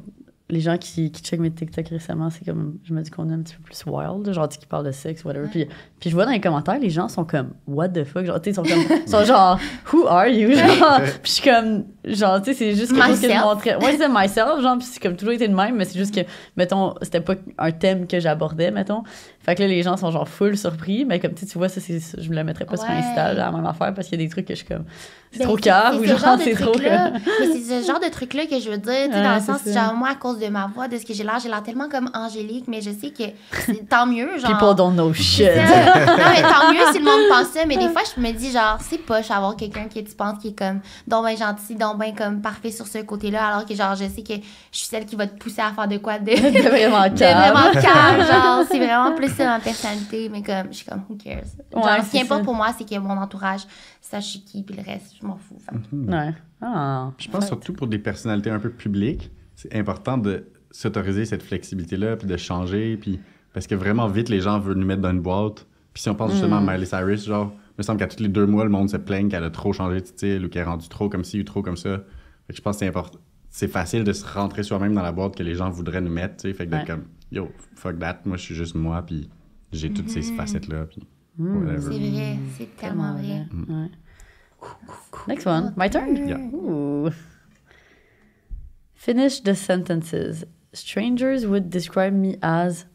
les gens qui checkent mes TikTok récemment, c'est comme, je me dis qu'on est un petit peu plus wild, genre, qui parlent de sexe, whatever. Ouais. Puis je vois dans les commentaires, les gens sont comme, what the fuck? Genre, tu sais, sont genre, who are you? Genre, puis je suis comme, genre, tu sais, c'est juste quelque chose que je montrais. Ouais, c'est myself, genre, puis c'est comme toujours été de même, mais c'est juste que, mettons, c'était pas un thème que j'abordais, mettons. Fait que là, les gens sont genre full surpris, mais comme tu vois, ça, je me le mettrais pas sur Insta, la même affaire, parce qu'il y a des trucs que je suis comme, c'est trop cave, ou genre, c'est trop que... Mais c'est ce genre de truc-là que je veux dire, tu sais, dans le sens, genre, moi, à cause de ma voix, de ce que j'ai l'air tellement comme angélique, mais je sais que c'est tant mieux, genre... People don't know shit. Non, mais tant mieux si le monde pense ça, mais des fois, je me dis, genre, c'est poche avoir quelqu'un que tu penses qui est comme, donc ben gentil, donc ben comme parfait sur ce côté-là, alors que, genre, je sais que je suis celle qui va te pousser à faire de quoi de vraiment calme, genre, c'est vraiment plus ça, ma personnalité, mais comme, je suis comme, who cares? Genre, ce qui importe pour moi, c'est que mon entourage sache qui, puis le reste, je m'en fous. Ouais. Je pense surtout pour des personnalités un peu publiques, c'est important de s'autoriser cette flexibilité-là, puis de changer, puis parce que vraiment vite, les gens veulent nous mettre dans une boîte. Puis si on pense justement à Miley Cyrus, genre, il me semble qu'à tous les 2 mois, le monde se plaigne qu'elle a trop changé de style ou qu'elle est rendue trop comme ci ou trop comme ça. Fait que je pense que c'est important. C'est facile de se rentrer soi-même dans la boîte que les gens voudraient nous mettre, tu sais. Fait que d'être comme, yo, fuck that, moi je suis juste moi, puis j'ai toutes ces facettes-là, puis whatever. C'est vrai, c'est tellement vrai. Ouais. Next one. My turn? Yeah. Ooh. Finish the sentences. Strangers would describe me as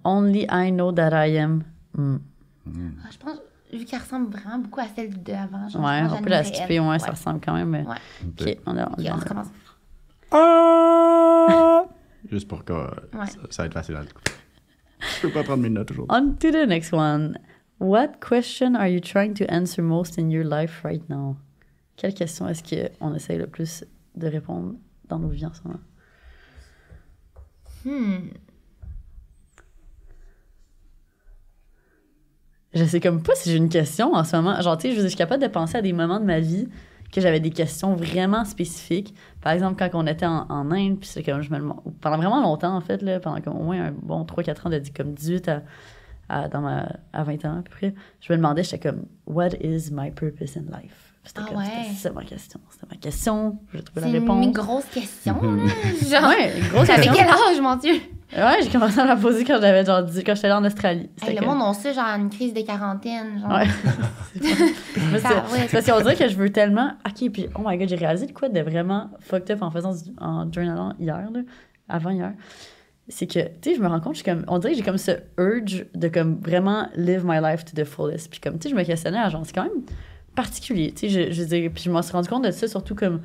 only I know that I am. Je pense, vu qu'elle ressemble vraiment beaucoup à celle de avant. Ouais, on peut la skipper, ça ressemble quand même. Mais... Ouais. OK, on recommence. Juste pour que ça va être facile à le couper. Je peux pas prendre mes notes aujourd'hui. On to the next one. What question are you trying to answer most in your life right now? Quelle question est-ce qu'on essaye le plus de répondre dans nos vies en ce moment? je sais comme pas si j'ai une question en ce moment. Genre, tu sais, je suis capable de penser à des moments de ma vie que j'avais des questions vraiment spécifiques. Par exemple, quand on était en Inde, puis c'est comme, pendant vraiment longtemps, en fait, là, pendant comme au moins un bon 3-4 ans, de comme 18 à 20 ans à peu près, je me demandais, j'étais comme, what is my purpose in life? C'était c'était ma question. J'ai trouvé la réponse. C'est une grosse question, là. Genre, ouais, une grosse question. T'avais quel âge, mon Dieu? Ouais, j'ai commencé à la poser quand j'avais genre quand j'étais là en Australie. Le monde a ça, genre une crise de quarantaine. Genre. Ouais. C'est parce qu'on dirait que je veux tellement. Ok, puis oh my god, j'ai réalisé de quoi de vraiment fucked up en journalant hier, là, avant hier. C'est que, tu sais, je me rends compte, on dirait que j'ai comme ce urge de comme vraiment live my life to the fullest. Puis comme, tu sais, je me questionnais à genre, c'est quand même particulier, tu sais, je veux dire, puis je m'en suis rendu compte de ça, surtout comme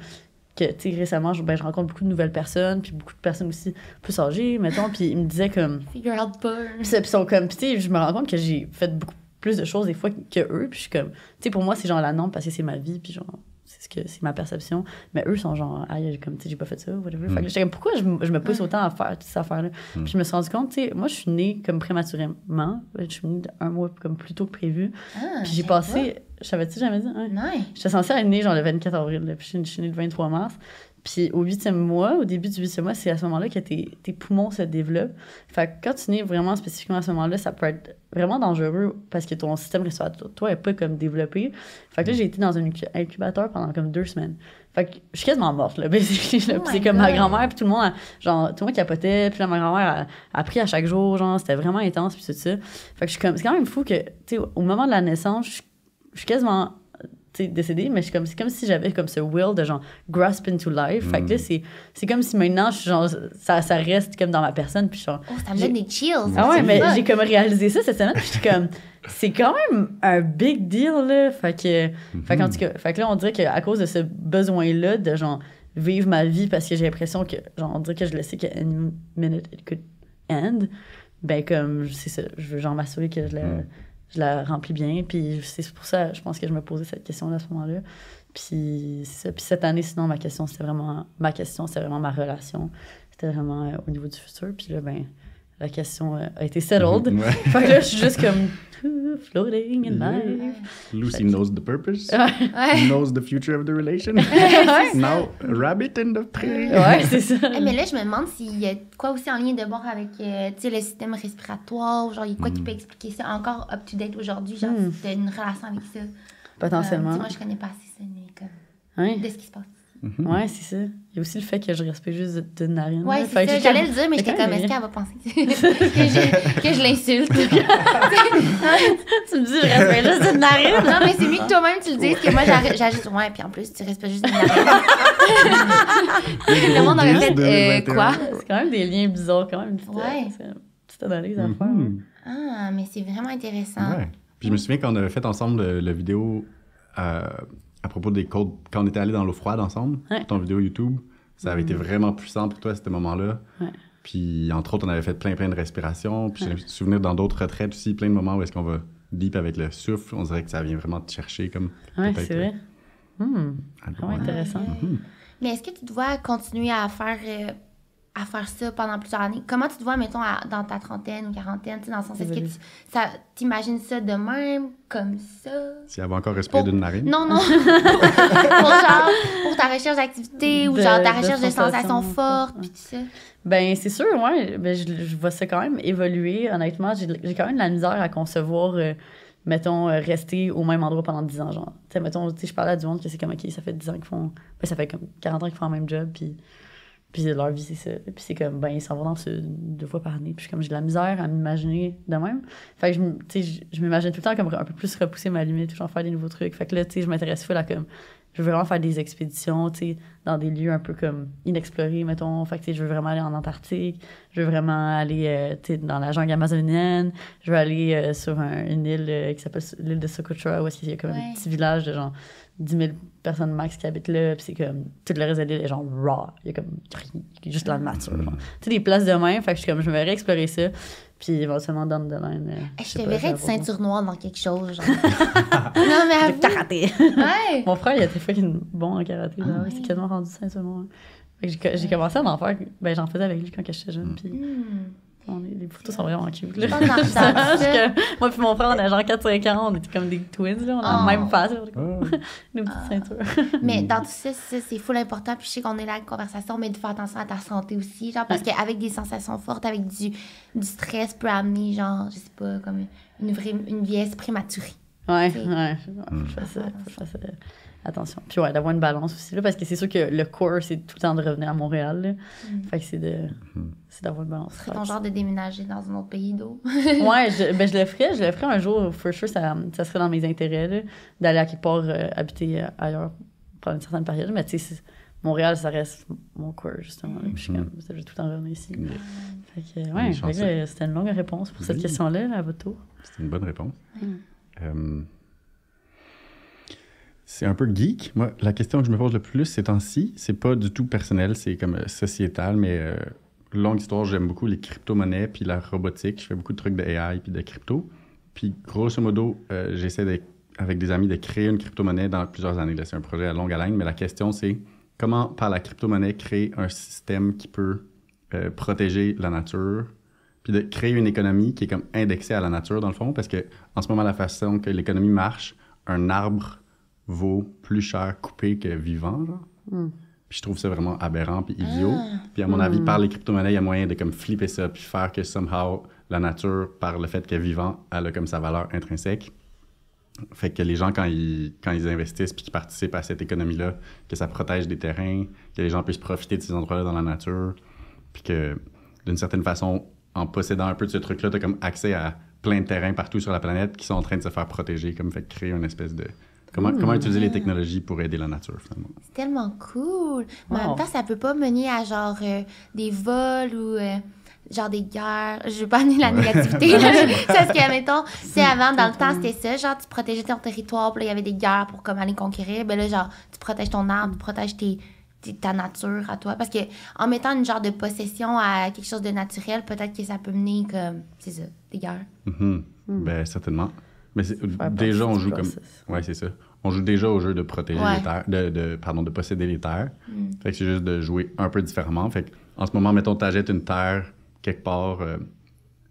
que, tu sais, récemment, je rencontre beaucoup de nouvelles personnes, puis beaucoup de personnes aussi plus âgées, mettons, puis ils me disaient comme... Figure out burn. Puis ils sont comme, tu sais, je me rends compte que j'ai fait beaucoup plus de choses des fois que eux, puis je suis comme... Tu sais, pour moi, c'est genre la norme parce que c'est ma vie, puis genre, c'est ma perception, mais eux sont genre, comme, tu sais, j'ai pas fait ça, whatever. Fait que j'étais comme, pourquoi je me pousse autant à faire toutes ces affaires-là? Puis je me suis rendu compte, tu sais, moi, je suis née comme prématurément, je suis née un mois comme plus tôt que prévu, puis j'ai passé... Je savais-tu jamais dit? Hein? Non. J'étais censée être née genre le 24 avril, là, puis je suis née le 23 mars. Puis au 8e mois, au début du 8e mois, c'est à ce moment-là que tes poumons se développent. Fait que quand tu nais vraiment spécifiquement à ce moment-là, ça peut être vraiment dangereux parce que ton système respiratoire, toi, n'est pas comme développé. Fait que là, j'ai été dans un incubateur pendant comme 2 semaines. Fait que je suis quasiment morte, là, basically. Puis c'est comme ma grand-mère, puis tout le monde capotait. Puis là, ma grand-mère a pris à chaque jour, genre, c'était vraiment intense, puis tout ça. Fait que c'est quand même fou que, tu sais, au moment de la naissance, je suis quasiment décédée, mais c'est comme si j'avais comme ce will de genre grasp into life. Fait que là, c'est comme si maintenant, genre, ça reste comme dans ma personne. Puis genre, ça me donne des chills. Ah ouais, mais j'ai comme réalisé ça cette semaine. Puis j'étais comme, c'est quand même un big deal, là. Fait que là, on dirait qu'à cause de ce besoin-là de genre vivre ma vie parce que j'ai l'impression que, genre, on dirait que je le sais qu'à any minute it could end, ben comme, c'est ça, je veux genre m'assurer que je la remplis bien, puis c'est pour ça, je pense que je me posais cette question-là à ce moment-là. Puis c'est ça. Puis cette année, sinon, ma question, c'était vraiment ma relation. C'était vraiment au niveau du futur. Puis là, ben, la question a été settled. Fait que là, je suis juste comme floating in life. Lucy knows the purpose. Knows the future of the relation. Now, a rabbit in the tree. Ouais, c'est ça. Mais là, je me demande s'il y a quoi aussi en lien de bord avec le système respiratoire, genre, il y a quoi qui peut expliquer ça encore up-to-date aujourd'hui, genre, si tu as une relation avec ça. Potentiellement. Moi, je connais pas assez ça, mais comme, de ce qui se passe. Ouais, c'est ça. Il y a aussi le fait que je respire juste d'une narine. Ouais, c'est ça. J'allais le dire, mais j'étais comme, est-ce qu'elle va penser que je l'insulte? Tu me dis, je respire juste d'une narine. Non, mais c'est mieux que toi-même tu le dises, que moi, j'ajoute, ouais, puis en plus, tu respires juste d'une narine. Le monde aurait fait, quoi? C'est quand même des liens bizarres, quand même. Une petite analyse à faire. Ah, mais c'est vraiment intéressant. Ouais. Puis je me souviens qu'on avait fait ensemble la vidéo à propos des codes, quand on était allés dans l'eau froide ensemble, ton vidéo YouTube, ça avait été vraiment puissant pour toi à ce moment-là. Ouais. Puis, entre autres, on avait fait plein de respirations. Puis, j'ai me souvenir dans d'autres retraites aussi, plein de moments où est-ce qu'on va deep avec le souffle. On dirait que ça vient vraiment te chercher comme... Oui, c'est vrai. Vraiment intéressant. Mais est-ce que tu dois continuer à faire ça pendant plusieurs années? Comment tu te vois, mettons, dans ta trentaine ou quarantaine, dans le sens, est-ce que tu imagines ça de même, comme ça? Si elle va encore respirer d'une narine? Non. pour ta recherche d'activité ou genre ta recherche de sensations fortes, puis tout ça. Ben c'est sûr, ouais. Ben, je vois ça quand même évoluer. Honnêtement, j'ai quand même de la misère à concevoir... mettons, rester au même endroit pendant 10 ans, genre. Tu sais, mettons, je parlais à du monde que c'est comme, OK, ça fait 10 ans qu'ils font... Ben, ça fait comme 40 ans qu'ils font le même job, puis leur vie, c'est ça. Puis c'est comme, ben, ils s'en vont dans ce 2 fois par année. Puis comme j'ai de la misère à m'imaginer de même. Fait que, je m'imagine tout le temps comme un peu plus repousser ma limite, genre faire des nouveaux trucs. Fait que là, tu sais, je m'intéresse full à comme... Je veux vraiment faire des expéditions, tu sais, dans des lieux un peu comme inexplorés, mettons. Fait que, tu sais, je veux vraiment aller en Antarctique. Je veux vraiment aller, tu sais, dans la jungle amazonienne. Je veux aller sur une île qui s'appelle l'île de Socotra, où il y a comme un petit village de genre 10 000 personnes max qui habitent là. Puis c'est comme, tout le reste de l'île est genre raw. Il y a comme juste la nature. Tu sais, des places de même. Fait que je me verrais explorer ça. Puis éventuellement, down the line. Je te verrais être ceinture noire dans quelque chose, genre. Non, mais de karaté. Ouais. Mon frère, il était fucking bon en karaté. C'est quasiment rendu ceinture noire. Fait que j'ai commencé à en faire. Ben, j'en faisais avec lui quand j'étais jeune. Puis... Les photos sont vraiment cute. Là. Je pense dans ça. Moi puis mon frère, on a genre 4-5 ans, on était comme des twins, là. On a la même face, nos petites ceintures. Mais dans tout ça, c'est full important. Puis je sais qu'on est là avec conversation, mais de faire attention à ta santé aussi. Genre, parce qu'avec des sensations fortes, avec du stress, peut amener, genre, je sais pas, comme une vieillesse prématurée. Ouais. Je fais ça. Attention. Puis d'avoir une balance aussi, là, parce que c'est sûr que le core, c'est tout le temps de revenir à Montréal, là. Fait que c'est d'avoir une balance. C'est ton genre de déménager dans un autre pays d'eau. Ouais, je le ferais un jour, for sure, ça serait dans mes intérêts, là, d'aller à quelque part habiter ailleurs pendant une certaine période, mais tu sais, Montréal, ça reste mon core, justement, là. Puis je suis comme, je vais tout le temps revenir ici. Fait que, c'était une longue réponse pour cette question-là, à votre tour. C'était une bonne réponse. C'est un peu geek. Moi, la question que je me pose le plus ces temps-ci, c'est pas du tout personnel, c'est comme sociétal, mais longue histoire, j'aime beaucoup les crypto-monnaies puis la robotique. Je fais beaucoup de trucs de AI puis de crypto. Puis, grosso modo, j'essaie avec des amis de créer une crypto-monnaie dans plusieurs années. Là, c'est un projet à longue haleine, mais la question, c'est comment, par la crypto-monnaie, créer un système qui peut protéger la nature, puis de créer une économie qui est comme indexée à la nature, dans le fond, parce que en ce moment, la façon que l'économie marche, un arbre vaut plus cher coupé que vivant, genre. Puis je trouve ça vraiment aberrant puis idiot. Puis à mon avis, par les crypto-monnaies, il y a moyen de comme flipper ça puis faire que somehow la nature, par le fait qu'elle est vivante, elle a comme sa valeur intrinsèque. Fait que les gens, quand ils investissent puis qu'ils participent à cette économie-là, que ça protège des terrains, que les gens puissent profiter de ces endroits-là dans la nature, puis que d'une certaine façon, en possédant un peu de ce truc-là, tu as comme accès à plein de terrains partout sur la planète qui sont en train de se faire protéger, comme fait créer une espèce de... Comment utiliser les technologies pour aider la nature, finalement. C'est tellement cool. Mais en même temps, ça peut pas mener à genre des vols ou genre des guerres. Je veux pas amener la négativité. Là. Parce que, mettons, tu sais, avant, dans le temps, c'était ça. Genre, tu protégeais ton territoire, puis là, il y avait des guerres pour comme aller conquérir. Ben là, genre, tu protèges ton arbre, tu protèges ta nature à toi. Parce que en mettant une genre de possession à quelque chose de naturel, peut-être que ça peut mener comme, c'est ça, des guerres. Ben, certainement. Mais déjà, on joue comme... Ouais, c'est ça. On joue déjà au jeu de protéger les terres, de posséder les terres. Fait que c'est juste de jouer un peu différemment. Fait que, en ce moment, mettons, t'achètes une terre quelque part,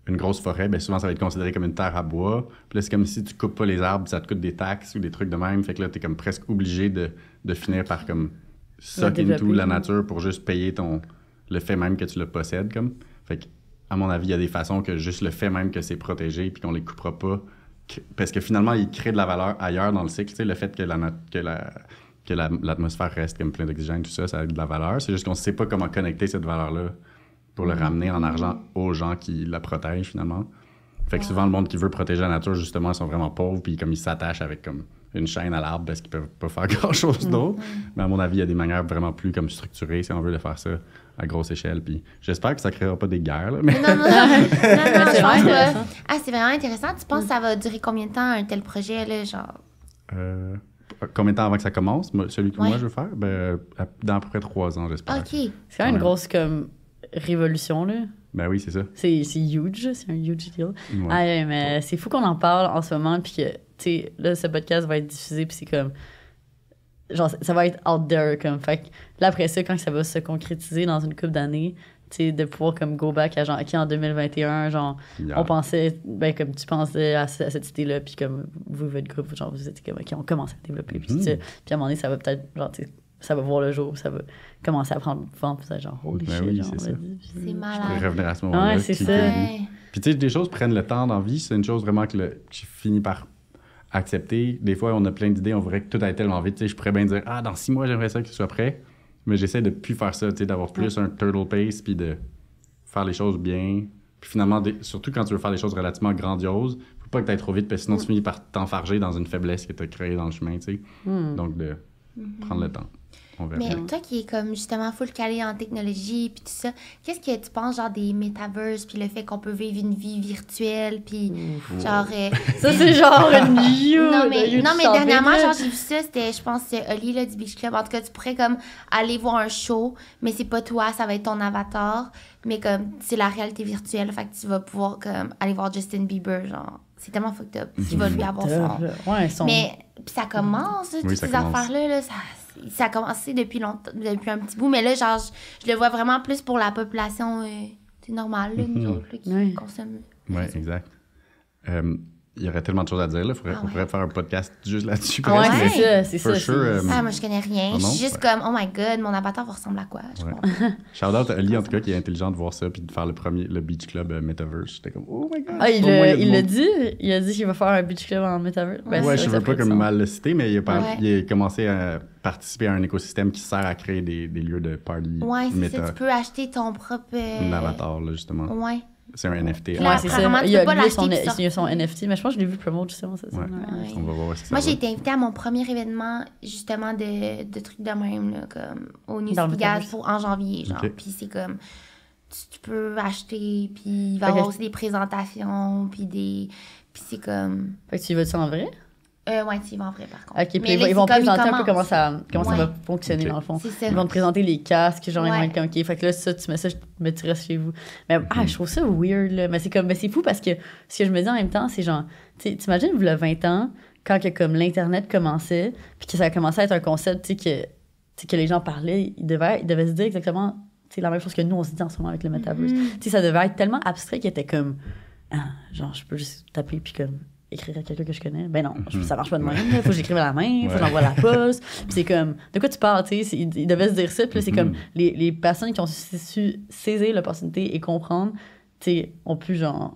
une grosse forêt, bien souvent, ça va être considéré comme une terre à bois. Puis là, c'est comme si tu coupes pas les arbres, ça te coûte des taxes ou des trucs de même. Fait que là, t'es comme presque obligé de finir par comme suck into la nature pour juste payer le fait même que tu le possèdes, comme. Fait que, à mon avis, il y a des façons que juste le fait même que c'est protégé puis qu'on les coupera pas, parce que finalement, il crée de la valeur ailleurs dans le cycle. Tu sais, le fait que l'atmosphère reste comme plein d'oxygène, tout ça, ça a de la valeur. C'est juste qu'on ne sait pas comment connecter cette valeur-là pour le ramener en argent aux gens qui la protègent, finalement. Fait que souvent, le monde qui veut protéger la nature, justement, ils sont vraiment pauvres, puis comme ils s'attachent avec comme une chaîne à l'arbre parce qu'ils peuvent pas faire grand-chose d'autre. Mais à mon avis, il y a des manières vraiment plus comme structurées, si on veut, de faire ça à grosse échelle. Puis j'espère que ça créera pas des guerres, là. Mais... Non, je pense pas. Ah, c'est vraiment intéressant. Tu penses que ça va durer combien de temps, un tel projet, là, genre? Combien de temps avant que ça commence? Celui que moi, je veux faire? Ben, dans à peu près 3 ans, j'espère. OK. C'est quand même une grosse, comme, révolution, là. Ben oui, c'est ça. C'est huge, c'est un huge deal. Ouais. Mais c'est fou qu'on en parle en ce moment, puis que, tu sais, là, ce podcast va être diffusé, puis c'est comme... Genre, ça va être out there, comme. Fait que là, après ça, quand ça va se concrétiser dans une couple d'années, tu sais, de pouvoir, comme, go back à, genre, OK, en 2021, genre, on pensait, ben, comme tu pensais à cette idée-là, puis comme, vous, votre groupe, genre, vous étiez comme, OK, on commence à développer, puis ça. Puis à un moment donné, ça va peut-être, genre, tu sais, ça va voir le jour, ça va commencer à prendre forme, puis ça, genre, holy shit, oui, genre, c'est malade. Je pourrais revenir à ce moment-là. Ouais, c'est ça. Puis tu sais, des choses prennent le temps dans la vie, c'est une chose vraiment que je finis par accepter. Des fois, on a plein d'idées, on voudrait que tout aille tellement vite. Tu sais, je pourrais bien dire, dans 6 mois, j'aimerais ça que ce soit prêt. Mais j'essaie de plus faire ça, tu sais, d'avoir plus un turtle pace, puis de faire les choses bien. Puis finalement, surtout quand tu veux faire des choses relativement grandioses, faut pas que tu ailles trop vite, parce que sinon tu finis par t'enfarger dans une faiblesse que tu as créée dans le chemin, tu sais. Donc, de prendre le temps. Mais toi qui es comme justement full calé en technologie puis tout ça, qu'est-ce que tu penses genre des metaverses puis le fait qu'on peut vivre une vie virtuelle puis genre ça c'est genre une non mais dernièrement genre j'ai vu ça, c'était je pense c'est Oli là du Beach Club, en tout cas tu pourrais comme aller voir un show mais c'est pas toi, ça va être ton avatar mais comme c'est la réalité virtuelle, fait que tu vas pouvoir comme aller voir Justin Bieber, genre c'est tellement fucked up, tu vas lui avoir son mais puis ça commence toutes ces affaires là ça a commencé depuis longtemps, depuis un petit bout, mais là, genre, je le vois vraiment plus pour la population c'est normal, là, nous autres, là, qui consomment. Oui, exact. Il y aurait tellement de choses à dire. Là. On pourrait faire un podcast juste là-dessus. Ouais, c'est ça. Sure, moi, je connais rien. Je suis juste comme, oh my God, mon avatar va ressembler à quoi? Shout-out à Ali, en tout cas, qui est intelligent de voir ça puis de faire le Beach Club Metaverse. J'étais comme, oh my God. Ah, il l'a dit? Il a dit qu'il va faire un Beach Club en Metaverse? Ouais, je veux pas comme mal le citer, mais il a commencé à participer à un écosystème qui sert à créer des lieux de party. Ouais, c'est ça. Tu peux acheter ton propre... Un avatar, là, justement. Ouais. C'est un NFT. Ouais, c'est ça. Il a son NFT, mais je pense que je l'ai vu promote justement ça. Ouais. On va voir ça. Moi, j'ai été invitée à mon premier événement, justement, de trucs de même, là, comme au New Spiegel en janvier, genre. Puis c'est comme, tu peux acheter, puis il va y avoir aussi des présentations, puis c'est comme... Fait que tu y vas-tu en vrai? Ouais, tu y vas en vrai, par contre. OK, puis ils vont présenter un peu comment ça va fonctionner, dans le fond. C'est ça. Ils vont te présenter les casques, genre, ils vont être comme, OK, fait que là, ça, tu mets ça, tu restes chez vous. Mais je trouve ça weird, là. Mais c'est fou parce que ce que je me dis en même temps, c'est genre, t'imagines, vous, le 20 ans, quand que, comme l'Internet commençait, puis que ça a commencé à être un concept, que les gens parlaient, ils devaient se dire exactement, la même chose que nous, on se dit en ce moment avec le Metaverse. Ça devait être tellement abstrait qu'il était comme, genre, je peux juste taper, puis comme... écrire à quelqu'un que je connais. Ben non, ça marche pas de même. Il faut que j'écrive à la main, il faut que j'envoie la poste. Puis c'est comme, de quoi tu parles, tu sais? Ils devaient se dire ça. Puis là, c'est comme, les personnes qui ont su saisir l'opportunité et comprendre, tu sais, ont pu, genre,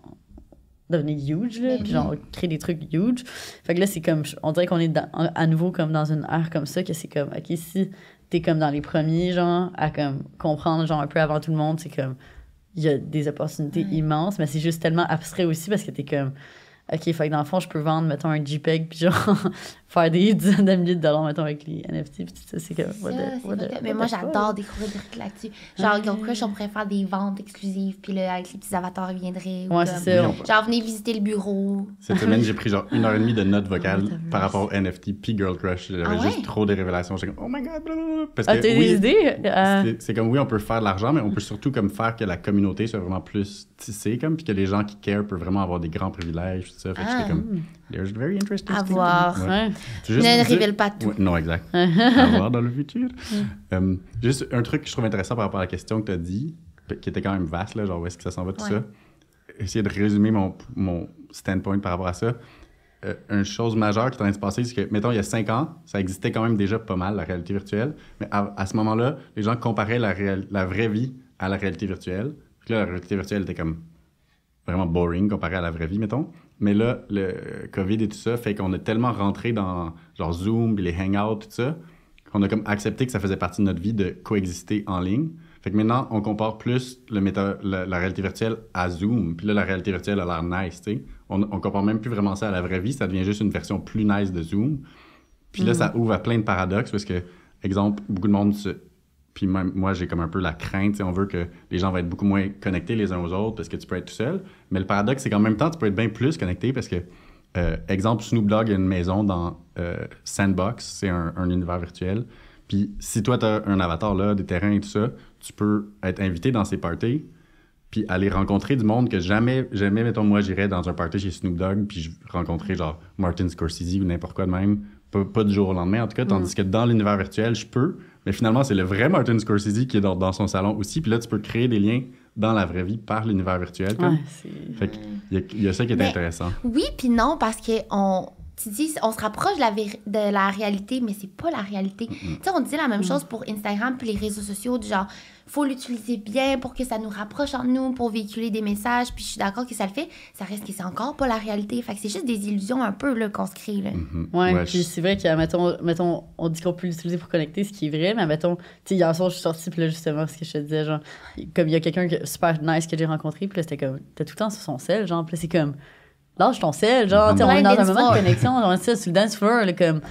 devenir huge, là, puis genre, créer des trucs huge. Fait que là, c'est comme, on dirait qu'on est à nouveau comme dans une ère comme ça, que c'est comme, OK, si t'es comme dans les premiers, genre, à comme comprendre, genre, un peu avant tout le monde, c'est comme, il y a des opportunités immenses, mais c'est juste tellement abstrait aussi parce que t'es comme, OK, fait que dans le fond, je peux vendre, mettons, un JPEG, puis genre, faire des dizaines de milliers de dollars, mettons, avec les NFT, puis tout ça, c'est comme... Mais moi, j'adore découvrir des trucs là-dessus. Genre, Girl Crush, on pourrait faire des ventes exclusives, puis là, avec les petits avatars, ils viendraient. Ouais, c'est ça. Genre, venez visiter le bureau. Cette semaine, j'ai pris genre 1h30 de notes vocales par rapport au NFT puis Girl Crush. J'avais juste trop de révélations. J'étais comme, oh my God, blablabla. Parce que, t'as des idées? C'est comme, oui, on peut faire de l'argent, mais on peut surtout comme faire que la communauté soit vraiment plus tissée, comme, puis que les gens qui care peuvent vraiment avoir des grands privilèges, tout ça. Fait que j'étais comme, there's very interesting. À voir. Ne révèle pas tout. Non, exact. À voir dans le futur. Juste un truc que je trouve intéressant par rapport à la question que tu as dit, qui était quand même vaste, là, genre où est-ce que ça s'en va, tout ça. Essayer de résumer mon standpoint par rapport à ça. Une chose majeure qui est en train de se passer, c'est que, mettons, il y a 5 ans, ça existait quand même déjà pas mal, la réalité virtuelle. Mais à ce moment-là, les gens comparaient la vraie vie à la réalité virtuelle. Puis là, la réalité virtuelle était comme vraiment boring comparée à la vraie vie, mettons. Mais là, le COVID et tout ça fait qu'on est tellement rentré dans genre Zoom, puis les hangouts, tout ça, qu'on a comme accepté que ça faisait partie de notre vie de coexister en ligne. Fait que maintenant, on compare plus la réalité virtuelle à Zoom. Puis là, la réalité virtuelle a l'air nice, tu sais. On compare même plus vraiment ça à la vraie vie. Ça devient juste une version plus nice de Zoom. Puis là, ça ouvre à plein de paradoxes parce que, exemple, beaucoup de monde Puis même moi, j'ai comme un peu la crainte, tu sais, on veut que les gens vont être beaucoup moins connectés les uns aux autres parce que tu peux être tout seul. Mais le paradoxe, c'est qu'en même temps, tu peux être bien plus connecté parce que, exemple, Snoop Dogg a une maison dans Sandbox, c'est un univers virtuel. Puis si toi, tu as un avatar là, des terrains et tout ça, tu peux être invité dans ces parties puis aller rencontrer du monde que jamais, mettons, moi, j'irais dans un party chez Snoop Dogg puis je rencontrais genre Martin Scorsese ou n'importe quoi de même. Pas du jour au lendemain, en tout cas, tandis que dans l'univers virtuel, je peux, mais finalement, c'est le vrai Martin Scorsese qui est dans son salon aussi, puis là, tu peux créer des liens dans la vraie vie par l'univers virtuel. Fait qu'il y a ça qui est intéressant. Oui, puis non, parce que tu dis, on se rapproche de la réalité, mais c'est pas la réalité. Tu sais, on dit la même chose pour Instagram puis les réseaux sociaux, du genre, faut l'utiliser bien pour que ça nous rapproche entre nous, pour véhiculer des messages, puis je suis d'accord que ça le fait, ça reste que c'est encore pas la réalité. Fait que c'est juste des illusions un peu là, qu'on se crée. Là. Ouais, puis c'est vrai que, mettons, on dit qu'on peut l'utiliser pour connecter, ce qui est vrai, mais mettons, tu sais, hier soir, je suis sortie, puis là, justement, ce que je te disais, genre, comme il y a quelqu'un super nice que j'ai rencontré, puis là, c'était comme, t'es tout le temps sur son sel, genre, puis là, c'est comme, lâche ton sel, genre, on est dans un moment de connexion, on est sur le dance floor, là, comme,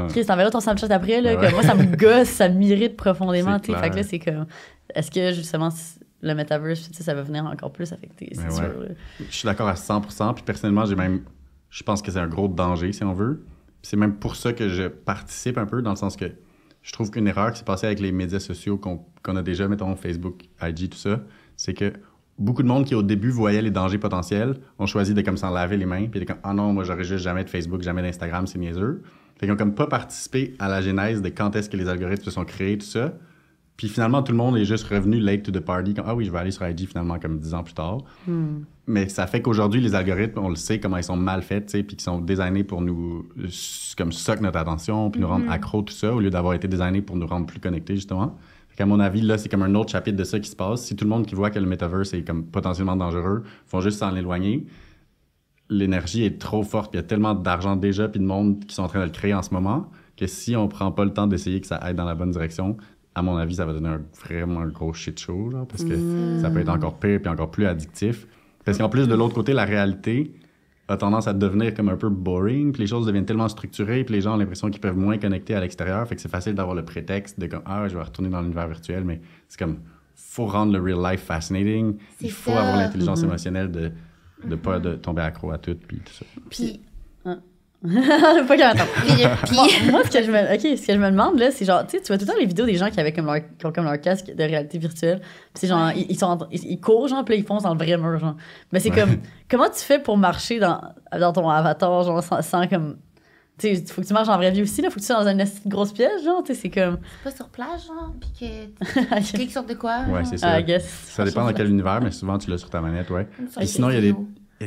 Chris, t'enverras ton Snapchat après, là, comme, moi, ça me gosse, ça m'irrite profondément, tu sais, fait que là, c'est comme, est-ce que, justement, le metaverse, ça va venir encore plus affecter, c'est sûr. Là. Je suis d'accord à 100%, puis personnellement, je pense que c'est un gros danger, si on veut. Puis c'est même pour ça que je participe un peu, dans le sens que je trouve qu'une erreur qui s'est passée avec les médias sociaux qu'on a déjà, mettons, Facebook, IG, tout ça, c'est que beaucoup de monde qui, au début, voyait les dangers potentiels, ont choisi de comme s'en laver les mains, puis de comme « Ah non, moi, j'aurais juste jamais de Facebook, jamais d'Instagram, c'est niaiseux. » Fait qu'ils ont comme pas participé à la genèse de quand est-ce que les algorithmes se sont créés, tout ça. Puis finalement, tout le monde est juste revenu late to the party. Comme, ah oui, je vais aller sur IG finalement comme 10 ans plus tard. Mais ça fait qu'aujourd'hui, les algorithmes, on le sait comment ils sont mal faits, tu sais, puis qu'ils sont designés pour nous comme suck notre attention, puis nous rendre accros, tout ça, au lieu d'avoir été designés pour nous rendre plus connectés, justement. Fait qu'à mon avis, là, c'est comme un autre chapitre de ça qui se passe. Si tout le monde qui voit que le metaverse est comme potentiellement dangereux font juste s'en éloigner, l'énergie est trop forte, puis il y a tellement d'argent déjà, puis de monde qui sont en train de le créer en ce moment, que si on prend pas le temps d'essayer que ça aille dans la bonne direction, à mon avis, ça va donner vraiment un gros shit show, genre, parce que ça peut être encore pire puis encore plus addictif. Parce qu'en plus, de l'autre côté, la réalité a tendance à devenir comme un peu boring, puis les choses deviennent tellement structurées, puis les gens ont l'impression qu'ils peuvent moins connecter à l'extérieur, fait que c'est facile d'avoir le prétexte de comme « Ah, je vais retourner dans l'univers virtuel », mais c'est comme « Faut rendre le real life fascinating, il faut avoir l'intelligence émotionnelle de pas de tomber accro à tout, puis tout ça. » Puis... Pas qu'à attendre. Puis... Moi, ce que je me demande, là, c'est genre, tu sais, tu vois tout le temps les vidéos des gens qui ont comme leur casque de réalité virtuelle. Puis c'est genre, ils courent, genre, puis là, ils foncent dans le vrai mur, genre. Mais c'est comme, comment tu fais pour marcher dans ton avatar, genre, sans comme. Tu sais, faut que tu marches en vraie vie aussi, là. Faut que tu sois dans une grosse pièce, genre, tu sais, c'est comme. C'est pas sur place, genre, puis que tu cliques sur de quoi. Ouais, c'est ça. I guess. Ça dépend dans quel univers, mais souvent, tu l'as sur ta manette, ouais. Et sinon, il y a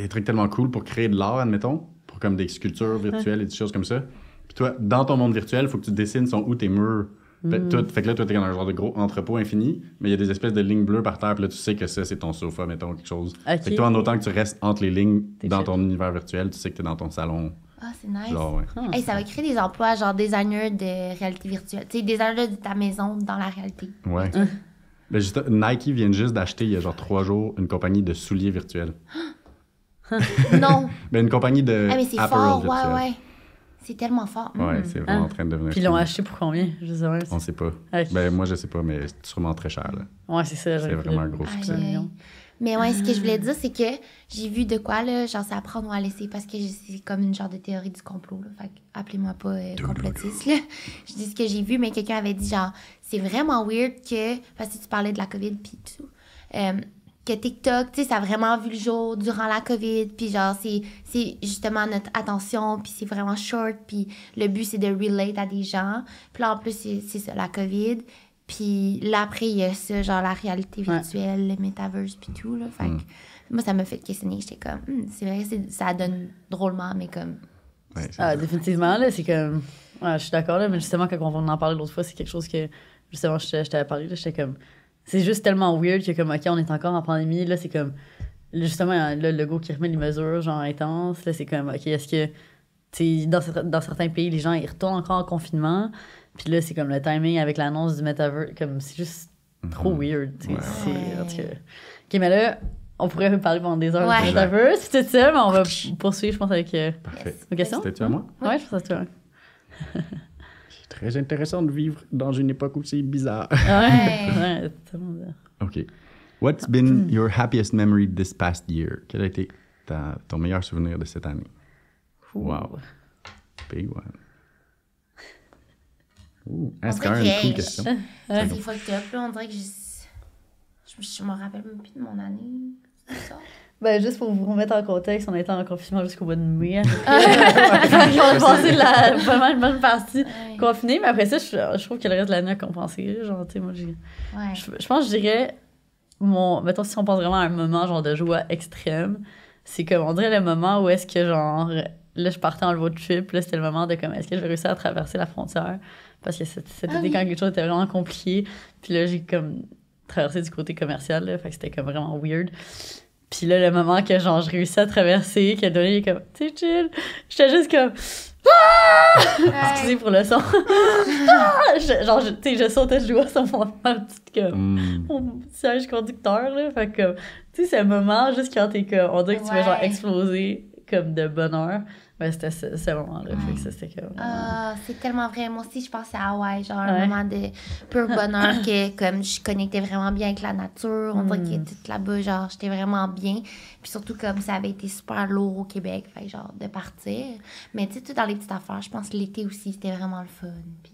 des trucs tellement cool pour créer de l'art, admettons. Comme des sculptures virtuelles et des choses comme ça. Puis toi, dans ton monde virtuel, il faut que tu dessines sont où tes murs. Fait que là, toi, t'es dans un genre de gros entrepôt infini, mais il y a des espèces de lignes bleues par terre, puis là, tu sais que ça, c'est ton sofa, mettons, quelque chose. Fait que toi, en autant que tu restes entre les lignes dans ton univers virtuel, tu sais que t'es dans ton salon. Ah, c'est nice. Genre, ouais. Hey, ça va créer des emplois, genre designer de réalité virtuelle. Tu sais, designer de ta maison dans la réalité. Ouais. Là, Nike vient juste d'acheter, il y a genre 3 jours, une compagnie de souliers virtuels. Non. Ben, une compagnie de mais c'est apparel fort, ouais. C'est tellement fort. Ouais, c'est vraiment en train de devenir. Puis ils l'ont acheté pour combien? Je sais pas. On sait pas. Okay. Ben, moi, je sais pas, mais c'est sûrement très cher, là. Ouais, c'est ça. C'est vraiment un gros succès. Mais ouais, ce que je voulais dire, c'est que j'ai vu de quoi, là, genre, c'est à prendre ou à laisser, parce que c'est comme une genre de théorie du complot, là. Fait que appelez-moi pas complotiste, là. Je dis ce que j'ai vu, mais quelqu'un avait dit, genre, c'est vraiment weird que, parce que tu parlais de la COVID pis tout, que TikTok, tu sais, ça a vraiment vu le jour durant la COVID, puis genre, c'est justement notre attention, puis c'est vraiment short, puis le but, c'est de relate à des gens. Puis là, en plus, c'est ça, la COVID. Puis là, après, il y a ça, genre la réalité virtuelle, le metaverse, puis tout, là. Fait que moi, ça m'a fait questionner. J'étais comme, c'est vrai, ça donne drôlement, mais comme... Ouais, définitivement, là, c'est comme... Ouais, je suis d'accord, là, mais justement, quand on en parlait l'autre fois, c'est quelque chose que, justement, je t'avais parlé, là, j'étais comme... C'est juste tellement weird que, comme, OK, on est encore en pandémie, là, c'est comme... Justement, là, le logo qui remet les mesures, genre, intenses, là, c'est comme, OK, est-ce que... Tu sais, dans certains pays, les gens, ils retournent encore en confinement, puis là, c'est comme le timing avec l'annonce du metaverse, comme, c'est juste trop weird, tu sais. En tout cas... OK, mais là, on pourrait parler pendant des heures du metaverse, c'est tout ça, mais on va poursuivre, je pense, avec nos questions. C'était-tu à moi? Ouais, je pense que c'est toi. C'est très intéressant de vivre dans une époque où c'est bizarre. Ouais, tellement bizarre. OK. What's been your happiest memory this past year? Quel a été ton meilleur souvenir de cette année? Wow. Big one. C'est quand même une cool question. C'est fucked up, là. On dirait que je me rappelle même plus de mon année. C'est ça? Ben, juste pour vous remettre en contexte, on a été en confinement jusqu'au mois de mai. On a passé vraiment une bonne partie confinée, mais après ça, je trouve que le reste de l'année a compensé. Genre, tu sais, moi, je pense que je dirais, mettons, si on pense vraiment à un moment genre de joie extrême, c'est comme, on dirait le moment où est-ce que, genre, là, je partais en road trip, là, c'était le moment de, comme, est-ce que je vais réussir à traverser la frontière? Parce que c'était quand les choses étaient vraiment compliquées. Puis là, j'ai, comme, traversé du côté commercial, là, fait que c'était, comme, vraiment weird. Puis là, le moment que, genre, je réussis à traverser, que donné, comme, tu sais, chill, j'étais juste comme... Excusez pour le son. Genre, tu sais, je sautais de joie sur mon siège conducteur, là. Fait que, tu sais, c'est un moment, juste quand t'es comme... On dirait que tu vas, genre, exploser, comme, de bonheur. Ouais, c'était ce moment-là. Fait que ça, c'était comme... c'est tellement vrai. Moi aussi, je pensais à Hawaï, genre, un moment de pur bonheur que, comme, je connectais vraiment bien avec la nature. On dirait que tout là-bas, genre, j'étais vraiment bien. Puis surtout, comme, ça avait été super lourd au Québec, fait genre, de partir. Mais, tu sais, tout dans les petites affaires, je pense que l'été aussi, c'était vraiment le fun. Puis...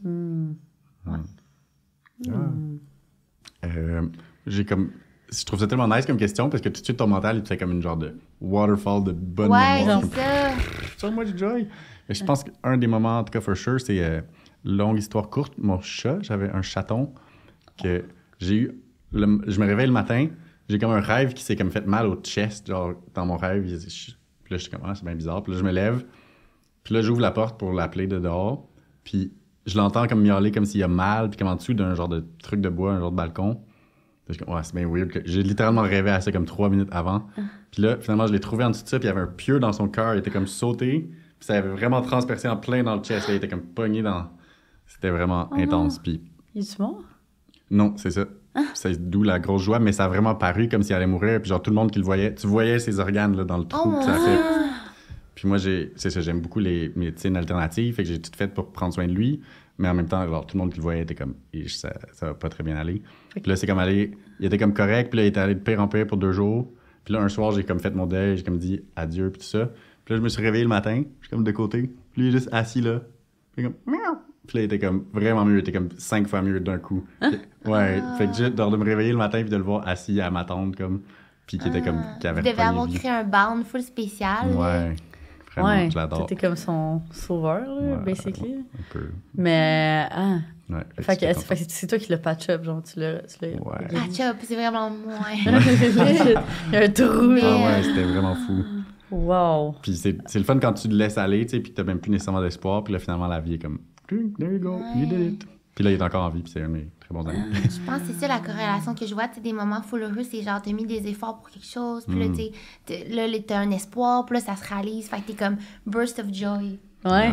J'ai comme... Je trouve ça tellement nice comme question parce que tout de suite, ton mental, il te fait comme une genre de waterfall de bonne mémoire. Ouais, c'est ça. So much joy. Et je pense qu'un des moments, en tout cas, for sure, c'est longue histoire courte. Mon chat, j'avais un chaton que j'ai eu... je me réveille le matin, j'ai comme un rêve qui s'est comme fait mal au chest, genre, dans mon rêve. Puis là, je suis comme, ah, c'est bien bizarre. Puis là, je me lève, puis là, j'ouvre la porte pour l'appeler de dehors, puis je l'entends comme miauler, comme s'il y a mal, puis comme en dessous d'un genre de truc de bois, un genre de balcon. Puis je suis comme, ouais, c'est bien weird. J'ai littéralement rêvé à ça comme 3 minutes avant. Puis là, finalement, je l'ai trouvé en dessous de ça, puis il y avait un pieu dans son cœur, il était comme sauté, puis ça avait vraiment transpercé en plein dans le chest, là, il était comme pogné dans... C'était vraiment intense, puis... Il est mort? Non, c'est ça. C'est d'où la grosse joie, mais ça a vraiment paru comme s'il allait mourir. Puis genre, tout le monde qui le voyait, tu voyais ses organes là, dans le trou que ça fait. Puis moi, c'est ça, j'aime beaucoup les médecines alternatives, fait que j'ai tout fait pour prendre soin de lui. Mais en même temps, genre, tout le monde qui le voyait était comme, ça va pas très bien aller. Puis là, c'est comme il était comme correct, puis là, il était allé de pire en pire pour 2 jours. Puis là, un soir, j'ai comme fait mon deuil, j'ai comme dit adieu, puis tout ça. Puis là, je me suis réveillé le matin, je suis comme de côté. Puis lui, il est juste assis là. Puis comme, miaou. Puis là, il était comme vraiment mieux, il était comme 5 fois mieux d'un coup. Ouais, fait que juste de me réveiller le matin puis de le voir assis à m'attendre comme, puis qui était comme, qui avait Vous devez avoir créé un band full spécial. Ouais, vraiment, je l'adore. T'étais comme son sauveur, là, basically. Un peu. Mais, Ouais, fait que c'est toi qui l'as patch-up, genre, tu l'as... Ouais. Patch-up, c'est vraiment moins. Il y a un trou, ouais, c'était vraiment fou. Wow. Puis c'est le fun quand tu le laisses aller, tu sais, puis t'as même plus nécessairement d'espoir, puis là, finalement, la vie est comme, there you go, you did it. Puis là, il est encore en vie, puis c'est un de mes très bons amis. Je pense que c'est ça la corrélation que je vois, tu sais, des moments full heureux, c'est genre, t'as mis des efforts pour quelque chose, puis là, tu sais, là, t'as un espoir, puis là, ça se réalise, fait que t'es comme burst of joy. Ouais.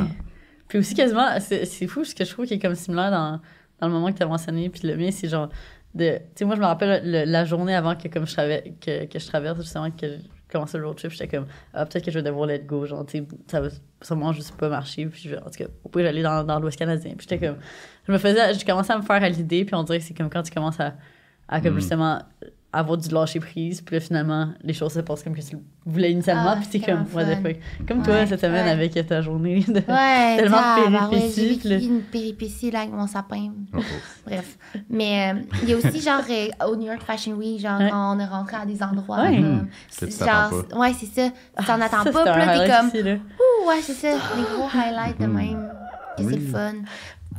Puis aussi, quasiment, c'est fou, ce que je trouve qui est comme similaire dans le moment que t'as mentionné, puis le mien, c'est genre, tu sais, moi, je me rappelle la journée avant que comme que je traverse, justement, que je commençais le road trip, j'étais comme, ah, peut-être que je vais devoir let go, genre, tu sais, ça va sûrement juste pas marcher, puis en tout cas, au pire, j'allais dans l'Ouest canadien, puis j'étais comme, je commençais à me faire à l'idée, puis on dirait que c'est comme quand tu commences à comme justement avoir du lâcher prise, puis là, finalement, les choses se passent comme que tu voulais initialement, puis c'est comme, what the fuck. Comme toi, cette semaine, avec ta journée de tellement de péripéties. J'ai vécu une péripétie là, avec mon sapin. Bref. Mais il y a aussi, genre, au New York Fashion Week, genre, quand on est rentré à des endroits. C'est c'est ça. Tu t'en attends pas, puis là, t'es comme, ouais, c'est ça, des gros highlights de même. Et c'est le fun.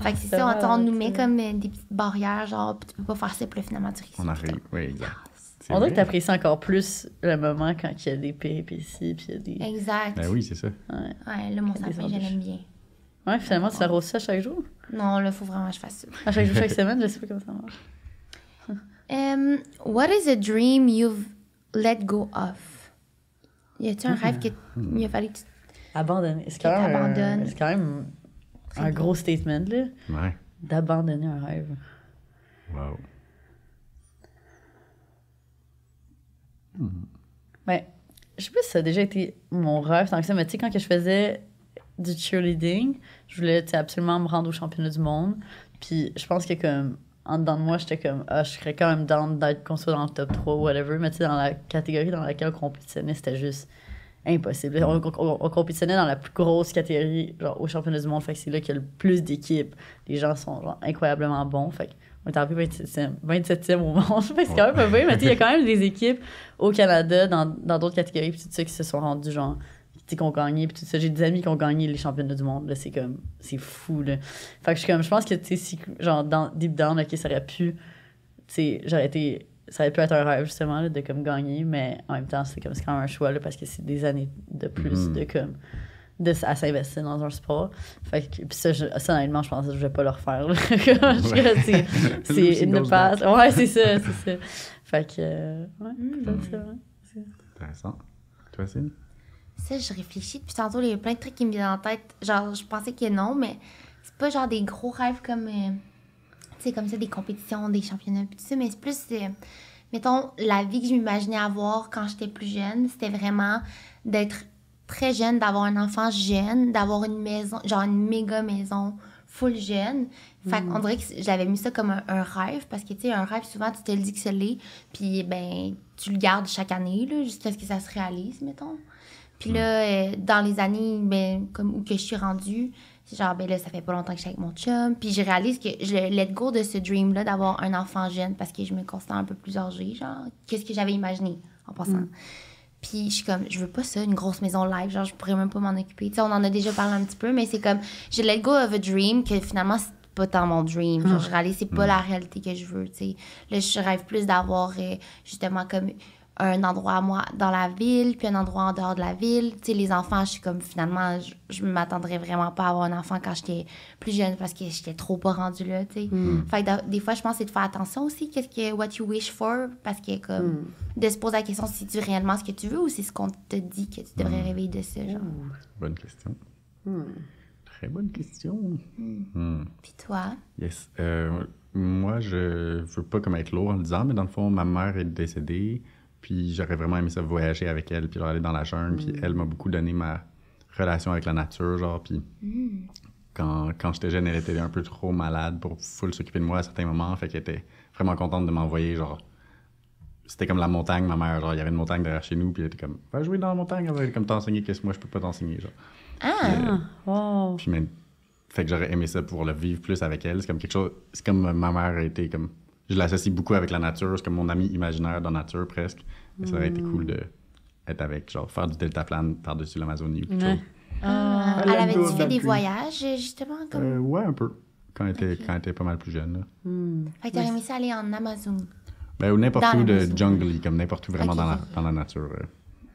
Fait que c'est ça, on nous met comme des petites barrières, genre, tu peux pas faire ça, puis là, finalement, tu risques. On arrive, oui, exact. On dirait que t'apprécies encore plus le moment quand il y a des péripéties, puis il y a des... Exact. Ben oui, c'est ça. Ouais, là, mon sapin, je l'aime bien. Ouais, finalement, tu l'arroses ça chaque jour? Non, là, faut vraiment que je fasse ça. À chaque jour, chaque semaine, je sais pas comment ça marche. What is a dream you've let go of? Y a-tu un rêve qu'il a fallu que tu... Abandonner. C'est quand même un gros statement, là. Ouais. D'abandonner un rêve. Wow. Ben, je sais pas si ça a déjà été mon rêve tant que ça, mais tu sais, quand que je faisais du cheerleading, je voulais absolument me rendre au championnat du monde. Puis je pense que comme en dedans de moi, j'étais comme, je serais quand même down d'être qu'on soit dans le top 3 ou whatever, mais tu sais, dans la catégorie dans laquelle on compétitionnait, c'était juste impossible. On compétitionnait dans la plus grosse catégorie, genre au championnat du monde, fait que c'est là qu'il y a le plus d'équipes. Les gens sont genre incroyablement bons, fait on est arrivé 27e au monde. C'est quand même pas bien, mais il y a quand même des équipes au Canada, dans d'autres catégories, puis tout ça, qui se sont rendus, genre, qui ont gagné, puis tout ça. J'ai des amis qui ont gagné les championnats du monde, là, c'est fou, là. Fait que je pense que, tu sais, si, genre, deep down, OK, ça aurait pu, tu sais, ça aurait pu être un rêve, justement, là, de, comme, gagner, mais en même temps, c'est quand même un choix, là, parce que c'est des années de plus de, comme... à s'investir dans un sport. Fait que, puis ça, honnêtement, je pense que je vais pas le refaire. C'est une passe. Ouais, c'est ça. Fait que, peut-être ça. Intéressant. Toi, Céline? Ça, je réfléchis. Puis tantôt, il y a plein de trucs qui me viennent en tête. Genre, je pensais que non, mais c'est pas genre des gros rêves comme, tu sais, comme ça, des compétitions, des championnats, puis tout ça, mais c'est plus, mettons, la vie que je m'imaginais avoir quand j'étais plus jeune, c'était vraiment d'être très jeune, d'avoir un enfant jeune, d'avoir une maison, genre une méga maison full jeune. Fait qu'on dirait que j'avais mis ça comme un rêve, parce que, tu sais, un rêve, souvent, tu te le dis que c'est l'est, puis, ben, tu le gardes chaque année, là, jusqu'à ce que ça se réalise, mettons. Puis là, dans les années, ben, comme où que je suis rendue, c'est genre, ben là, ça fait pas longtemps que je suis avec mon chum, puis je réalise que je let go de ce dream-là d'avoir un enfant jeune, parce que je me considère un peu plus âgée, genre, qu'est-ce que j'avais imaginé, en passant. Puis je suis comme, je veux pas ça, une grosse maison live, genre je pourrais même pas m'en occuper. Tu sais, on en a déjà parlé un petit peu, mais c'est comme, je let go of a dream que finalement, pas tant mon dream. Genre, je réalise, c'est pas la réalité que je veux, tu sais. Là, je rêve plus d'avoir, justement, comme un endroit à moi dans la ville, puis un endroit en dehors de la ville. Tu sais, les enfants, je suis comme, finalement, je m'attendrais vraiment pas à avoir un enfant quand j'étais plus jeune parce que j'étais trop pas rendue là, tu sais. Fait que des fois, je pense que c'est de faire attention aussi, qu'est-ce que, what you wish for, parce que, comme, de se poser la question si c'est réellement ce que tu veux ou c'est ce qu'on te dit que tu devrais rêver de ça, genre. Bonne question. Très bonne question. Puis toi? Yes. Moi, je veux pas comme être lourd en le disant, mais dans le fond, ma mère est décédée, puis j'aurais vraiment aimé ça voyager avec elle, puis genre aller dans la jungle, puis elle m'a beaucoup donné ma relation avec la nature, genre, puis quand j'étais jeune, elle était un peu trop malade pour full s'occuper de moi à certains moments, fait qu'elle était vraiment contente de m'envoyer, genre, c'était comme la montagne, ma mère, genre, il y avait une montagne derrière chez nous, puis elle était comme, va jouer dans la montagne, elle va comme t'enseigner qu'est-ce que moi je peux pas t'enseigner, genre. Wow. Puis même, fait que j'aurais aimé ça pour le vivre plus avec elle. C'est comme quelque chose. C'est comme ma mère a été comme. Je l'associe beaucoup avec la nature. C'est comme mon ami imaginaire dans la nature presque. Mais ça aurait été cool de être avec, genre, faire du deltaplane par-dessus l'Amazonie ou quelque chose. Elle avait-tu fait des voyages, justement? Comme... Ouais, un peu. Quand elle était pas mal plus jeune. Là. Fait que t'aurais aimé ça aller en Amazon. Ben, ou n'importe Dans où de l'Amazon. jungle, comme n'importe où vraiment Ok, dans la nature.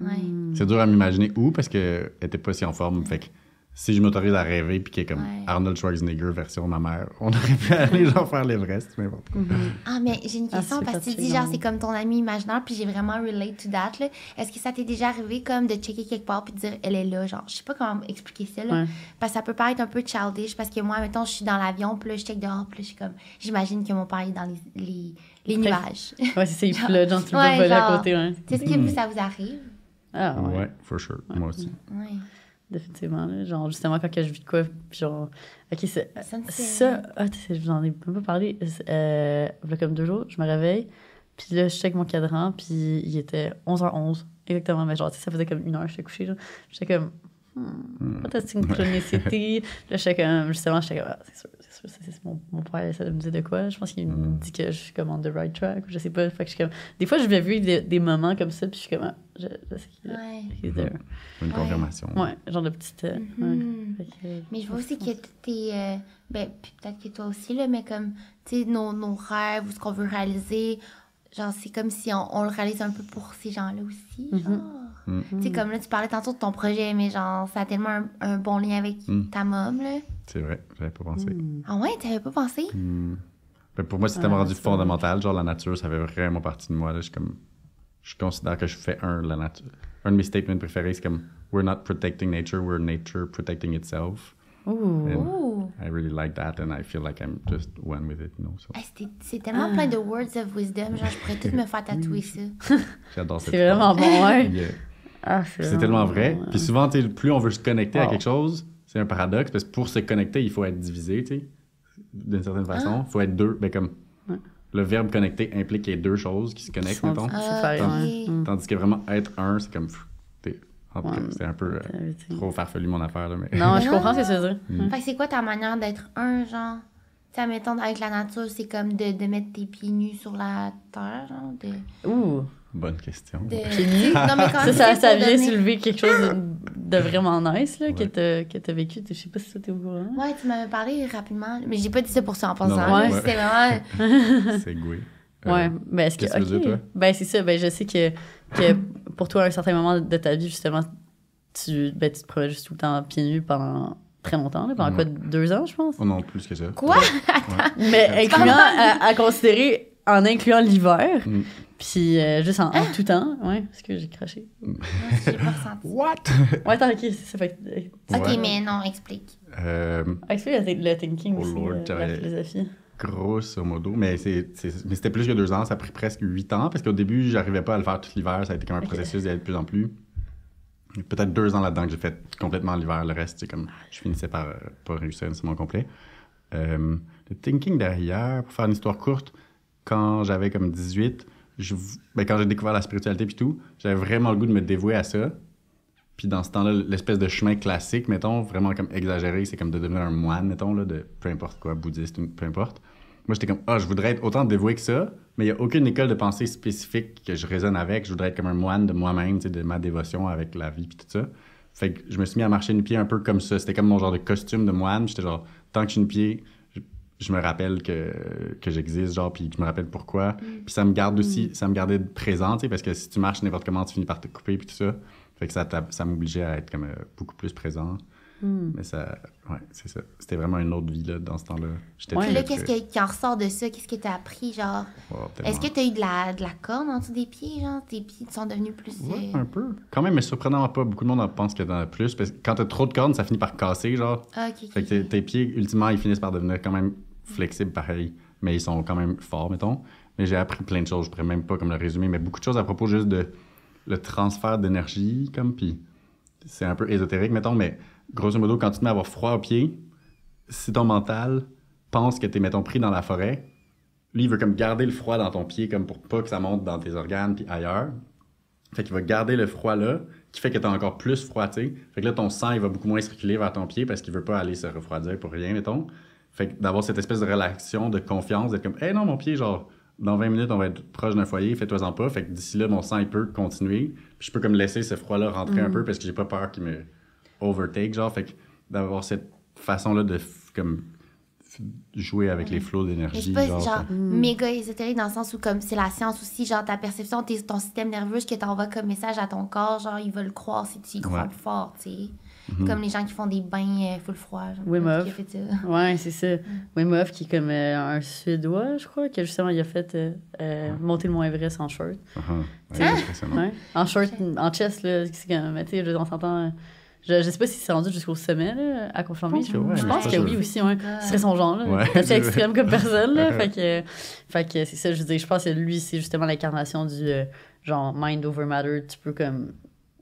Ouais. C'est dur à m'imaginer où parce qu'elle était pas si en forme. Fait que si je m'autorise à rêver puis qu'elle est comme Ouais. Arnold Schwarzenegger version ma mère, on aurait pu aller genre faire l'Everest, n'importe quoi. Ah, mais j'ai une question c'est parce que tu dis, fatigant. genre, c'est comme ton ami imaginaire, puis j'ai vraiment relate to that, là. Est-ce que ça t'est déjà arrivé, comme, de checker quelque part puis de dire, elle est là, genre, je sais pas comment expliquer ça, là. Ouais. Parce que ça peut paraître un peu childish, parce que moi, mettons, je suis dans l'avion, puis là, je check dehors, puis là, je suis comme, j'imagine que mon père est dans les nuages. Ouais, c'est ça, il flotte, genre, tu le Ouais, vois voler à genre, côté, ouais. Est-ce que vous, ça vous arrive? Ah, ouais. Ouais, for sure. Moi aussi. Ouais. Définitivement, là. Genre, justement, quand que je vis de quoi, puis genre... OK, c'est... Ça me fait- Ça, je vous en ai un peu parlé. Là, comme 2 jours, je me réveille, puis là, je check mon cadran, puis il était 11h11. Exactement, mais genre, tu sais, ça faisait comme 1 heure, j'étais couchée, là. J'étais comme... Peut-être c'est une chronicité. Là, j'étais comme... Justement, j'étais comme... c'est sûr, c'est mon père, ça me dit de quoi. Je pense qu'il me dit que je suis comme on the right track, ou je sais pas. Fait que je suis comme... Des fois, je vais vivre des moments comme ça, puis je suis comme... je sais qu'il Ouais. he's there. Une confirmation. Ouais, genre de petite... ouais. Fait que- Mais je vois aussi que t'es... ben, puis peut-être que toi aussi, là, mais comme, tu sais, nos rêves ou ce qu'on veut réaliser, genre, c'est comme si on le réalise un peu pour ces gens-là aussi, genre. Tu sais, comme là, tu parlais tantôt de ton projet, mais genre, ça a tellement un bon lien avec ta mom, là. C'est vrai, j'avais pas pensé. Ah ouais, t'avais pas pensé? Ben, pour moi, c'était rendu fondamental. Genre, la nature, ça fait vraiment partie de moi. Là. Je considère que je fais la nature. Un de mes statements préférés, c'est comme we're not protecting nature, we're nature protecting itself. Ouh. And Ouh! I really like that, and I feel like I'm just one with it, you know. So, Hey, c'est tellement plein de words of wisdom, genre, je pourrais tout me faire tatouer ça. j'adore cette C'est vraiment bon, ouais. Yeah. Ah, C'est tellement vrai. bon, ouais. Puis souvent, tu sais, plus on veut se connecter à Wow. quelque chose, c'est un paradoxe, parce que pour se connecter, il faut être divisé, tu sais, d'une certaine façon. Il faut être deux. Ben, comme le verbe connecter implique qu'il y ait deux choses qui se connectent, mettons. C'est pareil, ok. ouais. Tandis que vraiment être un, c'est comme. En tout cas, Ouais. c'est un peu trop farfelu mon affaire, là, mais. Non, je comprends ce que tu veux dire. Fait que c'est quoi ta manière d'être un, genre? Tu sais, mettons, avec la nature, c'est comme de mettre tes pieds nus sur la terre, genre, Ouh. Bonne question. de... Pieds nus? Non, mais quand Ça vient soulever quelque chose de vraiment nice, là, que t'as vécu. Je sais pas si ça t'es au courant. Ouais, tu m'avais parlé rapidement, mais j'ai pas dit ça pour ça en passant. Non, là. ouais. C'était vraiment... C'est goué. Ouais, ben est-ce que. qu'est-ce que tu veux dire, toi? Ben c'est ça, ben je sais que pour toi, à un certain moment de ta vie, justement, tu te promenais juste tout le temps pieds nus pendant très longtemps, là, pendant quoi, 2 ans, je pense? Oh non, plus que ça. Quoi? Mais incluant, à considérer, en incluant l'hiver, puis juste en tout temps, ouais, parce que j'ai craché. Non, j'ai pas ressenti. What? Ouais, attends, ok, c'est ça fait que... Ok, Ouais. mais non, explique. Explique le thinking Oh aussi, Lord, la j'avais- philosophie. Grosso modo, mais c'était plus que 2 ans, ça a pris presque 8 ans, parce qu'au début, j'arrivais pas à le faire tout l'hiver, ça a été comme un processus d'y aller de plus en plus. Peut-être 2 ans là-dedans que j'ai fait complètement l'hiver, le reste, c'est comme, je finissais par pas réussir nécessairement complet. Le thinking derrière, pour faire une histoire courte, quand j'avais comme 18, quand j'ai découvert la spiritualité puis tout, j'avais vraiment le goût de me dévouer à ça. Puis dans ce temps-là, l'espèce de chemin classique, mettons, vraiment comme exagéré, c'est comme de devenir un moine, mettons, là, de peu importe quoi, bouddhiste ou peu importe. Moi, j'étais comme, je voudrais être autant dévoué que ça, mais il n'y a aucune école de pensée spécifique que je résonne avec. Je voudrais être comme un moine de moi-même, tu sais, de ma dévotion avec la vie puis tout ça. Fait que je me suis mis à marcher nu-pied un peu comme ça. C'était comme mon genre de costume de moine. J'étais genre, tant que je suis nu-pied, je me rappelle que j'existe, genre, puis je me rappelle pourquoi. Puis ça me garde aussi, ça me gardait présent, tu sais, parce que si tu marches n'importe comment, tu finis par te couper, puis tout ça. Fait que ça m'obligeait à être comme beaucoup plus présent. Mais ça, ouais, c'est ça. C'était vraiment une autre vie, là, dans ce temps-là. Puis là, qu'est-ce qui en ressort de ça? Qu'est-ce que t'as appris, genre? Est-ce que t'as eu de la corne en dessous des pieds, genre? Tes pieds sont devenus plus... Ouais, un peu. Quand même, mais surprenamment pas. Beaucoup de monde en pense qu'il y en a plus. Parce que quand t'as trop de cornes, ça finit par casser, genre. Fait que tes pieds, ultimement, ils finissent par devenir quand même flexibles, pareil. Mais ils sont quand même forts, mettons. Mais j'ai appris plein de choses. Je pourrais même pas comme le résumer, mais beaucoup de choses à propos juste de le transfert d'énergie, comme, puis c'est un peu ésotérique, mettons, mais grosso modo, quand tu te mets à avoir froid aux pieds, si ton mental pense que t'es, mettons, pris dans la forêt, lui, il veut comme garder le froid dans ton pied, comme pour pas que ça monte dans tes organes puis ailleurs. Fait qu'il va garder le froid là, qui fait que t'as encore plus froid, tu sais. Fait que là, ton sang, il va beaucoup moins circuler vers ton pied parce qu'il veut pas aller se refroidir pour rien, mettons. Fait que d'avoir cette espèce de relation, de confiance, d'être comme « Hey, non, mon pied, genre, dans 20 minutes, on va être proche d'un foyer, fais-toi-en pas. » Fait que d'ici là, mon sang, il peut continuer. Puis je peux comme laisser ce froid-là rentrer un peu parce que j'ai pas peur qu'il me overtake, genre. Fait que d'avoir cette façon-là de comme jouer avec les flots d'énergie. Mais c'est pas genre méga ésotérique dans le sens où comme c'est la science aussi, genre ta perception, ton système nerveux, ce que t'envoies comme message à ton corps, genre il va le croire si tu y crois plus fort, tu sais. Comme les gens qui font des bains full froid. Wim Hof. Ouais, c'est ça. Wim Hof qui est comme un Suédois, je crois, que justement il a fait monter le Mont Everest en short. C'est impressionnant. Ouais. En short, en chest, là, c'est comme, tu sais, on s'entend... Je sais pas si c'est rendu jusqu'au sommet, là, à confirmer. Je pense que oui aussi, ouais. Ce serait son genre, là. Ouais. C'est extrême comme personne, là. Fait que c'est ça, je veux dire, je pense que lui, c'est justement l'incarnation du genre mind over matter. Tu peux comme...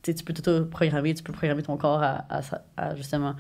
Tu peux tout programmer, tu peux programmer ton corps à justement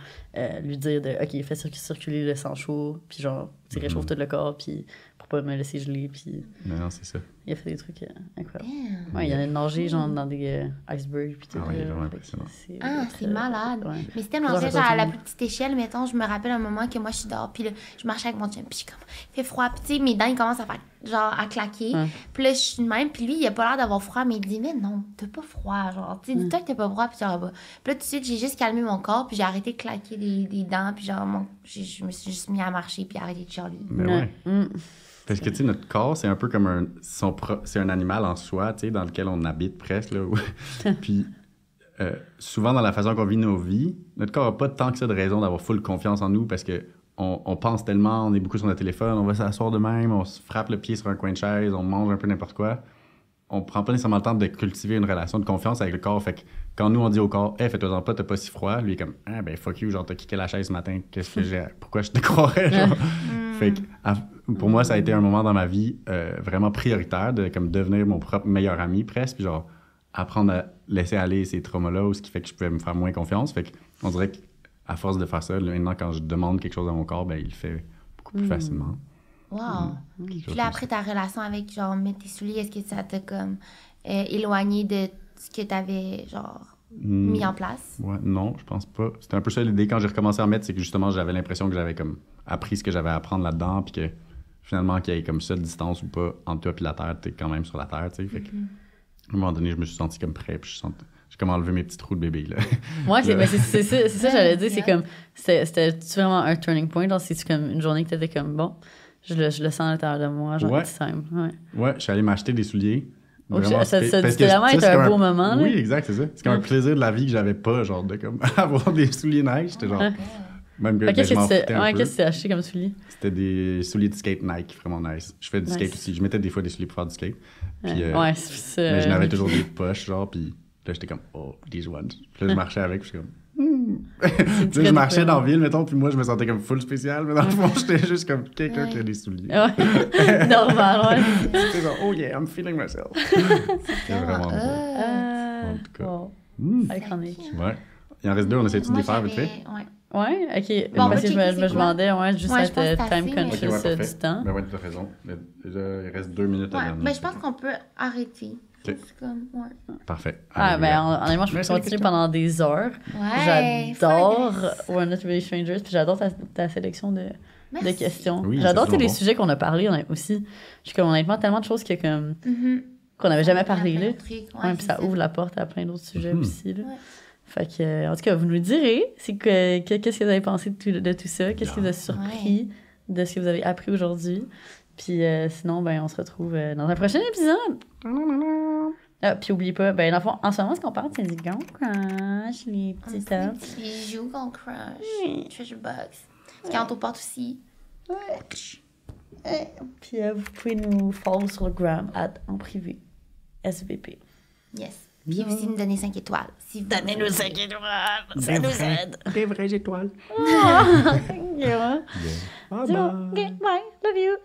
lui dire de OK, fais circuler le sang chaud, puis genre, tu réchauffes tout le corps, puis pour pas me laisser geler, puis... Non, c'est ça. Il a fait des trucs incroyables. Ouais, il a nagé genre dans des icebergs, puis tout. Ah oui, il est vraiment impressionnant. C'est malade. Ouais. Mais c'est tellement vrai, genre à la plus petite échelle, mettons, je me rappelle un moment que moi je suis dehors, puis là, je marchais avec mon chum, puis comme, il fait froid, puis tu sais, mes dents, ils commencent à faire, genre, à claquer. Puis là, je suis de même, puis lui, il a pas l'air d'avoir froid, mais il dit, mais non, t'as pas froid, genre, tu sais, dis-toi que t'as pas froid, puis tu auras pas. Puis là, tout de suite, j'ai juste calmé mon corps, puis j'ai arrêté de claquer des dents, puis genre, je me suis juste mis à marcher, puis arrêté de chialer. Mais ouais. Parce que, tu sais, notre corps, c'est un peu comme c'est un animal en soi, tu sais, dans lequel on habite presque, là. Puis, souvent, dans la façon qu'on vit nos vies, notre corps n'a pas tant que ça de raison d'avoir full confiance en nous parce que on pense tellement, on est beaucoup sur notre téléphone, on va s'asseoir de même, on se frappe le pied sur un coin de chaise, on mange un peu n'importe quoi. On prend pas nécessairement le temps de cultiver une relation de confiance avec le corps. Fait que quand nous, on dit au corps, « Hey, fais-toi-en pas, t'as pas si froid », lui, il est comme, « Ah, ben, fuck you, genre, t'as kické la chaise ce matin, qu'est-ce que j'ai... Pourquoi je te croirais, genre? » Fait que, pour moi, ça a été un moment dans ma vie vraiment prioritaire de, comme, devenir mon propre meilleur ami, presque, puis genre, apprendre à laisser aller ces traumas-là, ce qui fait que je pouvais me faire moins confiance. Fait qu'on dirait qu'à force de faire ça, maintenant, quand je demande quelque chose à mon corps, ben, il le fait beaucoup plus facilement. Wow! Puis là, après ta relation avec, genre, mettre tes souliers, est-ce que ça t'a, comme, éloigné de ce que t'avais, genre, mis en place? Ouais, non, je pense pas. C'était un peu ça l'idée quand j'ai recommencé à en mettre, c'est que justement, j'avais l'impression que j'avais, comme, appris ce que j'avais à apprendre là-dedans, puis que, finalement, qu'il y ait, comme ça, de distance ou pas, entre toi et la Terre, t'es quand même sur la Terre, tu sais. Fait que, à un moment donné, je me suis senti comme prêt, puis j'ai comme enlevé mes petits trous de bébé, là. Ouais, c'est ça, j'allais dire, c'est comme, c'était vraiment un turning point, genre, c'est-tu comme une journée que t'étais comme, bon... Je le sens à l'intérieur de moi, genre, it's time. Ouais, je suis allé m'acheter des souliers. Vraiment, ça vraiment été un beau moment, là. Oui, exact, c'est ça. C'est comme un plaisir de la vie que j'avais pas, genre, de comme avoir des souliers neige. J'étais genre... Même que qu'est-ce je m'en foutais un peu. Qu'est-ce que tu as acheté comme souliers? C'était des souliers de skate Nike, vraiment nice. Je fais du skate aussi. Je mettais des fois des souliers pour faire du skate. Puis, ouais, c'est ça. Mais je n'avais toujours des poches, genre, puis là, j'étais comme, oh, these ones. Puis là, je marchais avec, puis je suis comme... Tu sais, je marchais dans la ville, mettons, puis moi, je me sentais comme full spécial, mais dans le fond, j'étais juste comme quelqu'un qui a des souliers. Ouais. Normal, ouais. C'était genre, oh yeah, I'm feeling myself. C'était vraiment beau. En tout cas. Iconique. Ouais. Il en reste deux, on essaie de les faire vite fait? Ouais, ok. Bon, parce que je me demandais, juste être time conscious du temps. Ben ouais, tu as raison. Il reste 2 minutes à dernier. Mais je pense qu'on peut arrêter. Okay. Parfait. Honnêtement, je peux continuer pendant des heures. Ouais, j'adore We're Not Really Strangers, puis j'adore ta sélection de questions. Oui, j'adore tous les sujets qu'on a parlé aussi. Je suis comme, honnêtement, tellement de choses qu'on n'avait jamais parlé, là. Puis ça ouvre la porte à plein d'autres sujets aussi, là. Fait que, en tout cas, vous nous direz qu'est-ce que vous avez pensé de tout ça, qu'est-ce qui vous a surpris de ce que vous avez appris aujourd'hui. Puis sinon, ben, on se retrouve dans un prochain épisode. Ah, puis oubliez pas, ben, dans le fond, en ce moment, ce qu'on parle, c'est du Gon Crush, les petits Les petits bijoux qu'on crush. Treasure box. Ce qui entoure porte aussi. Puis vous pouvez nous follow sur le gram en privé. SVP. Yes. Puis aussi nous donner 5 étoiles. Si vous Donnez-nous 5 étoiles. Ça nous aide. Des vraies étoiles. Yeah. Bye bye. Okay, bye. Love you.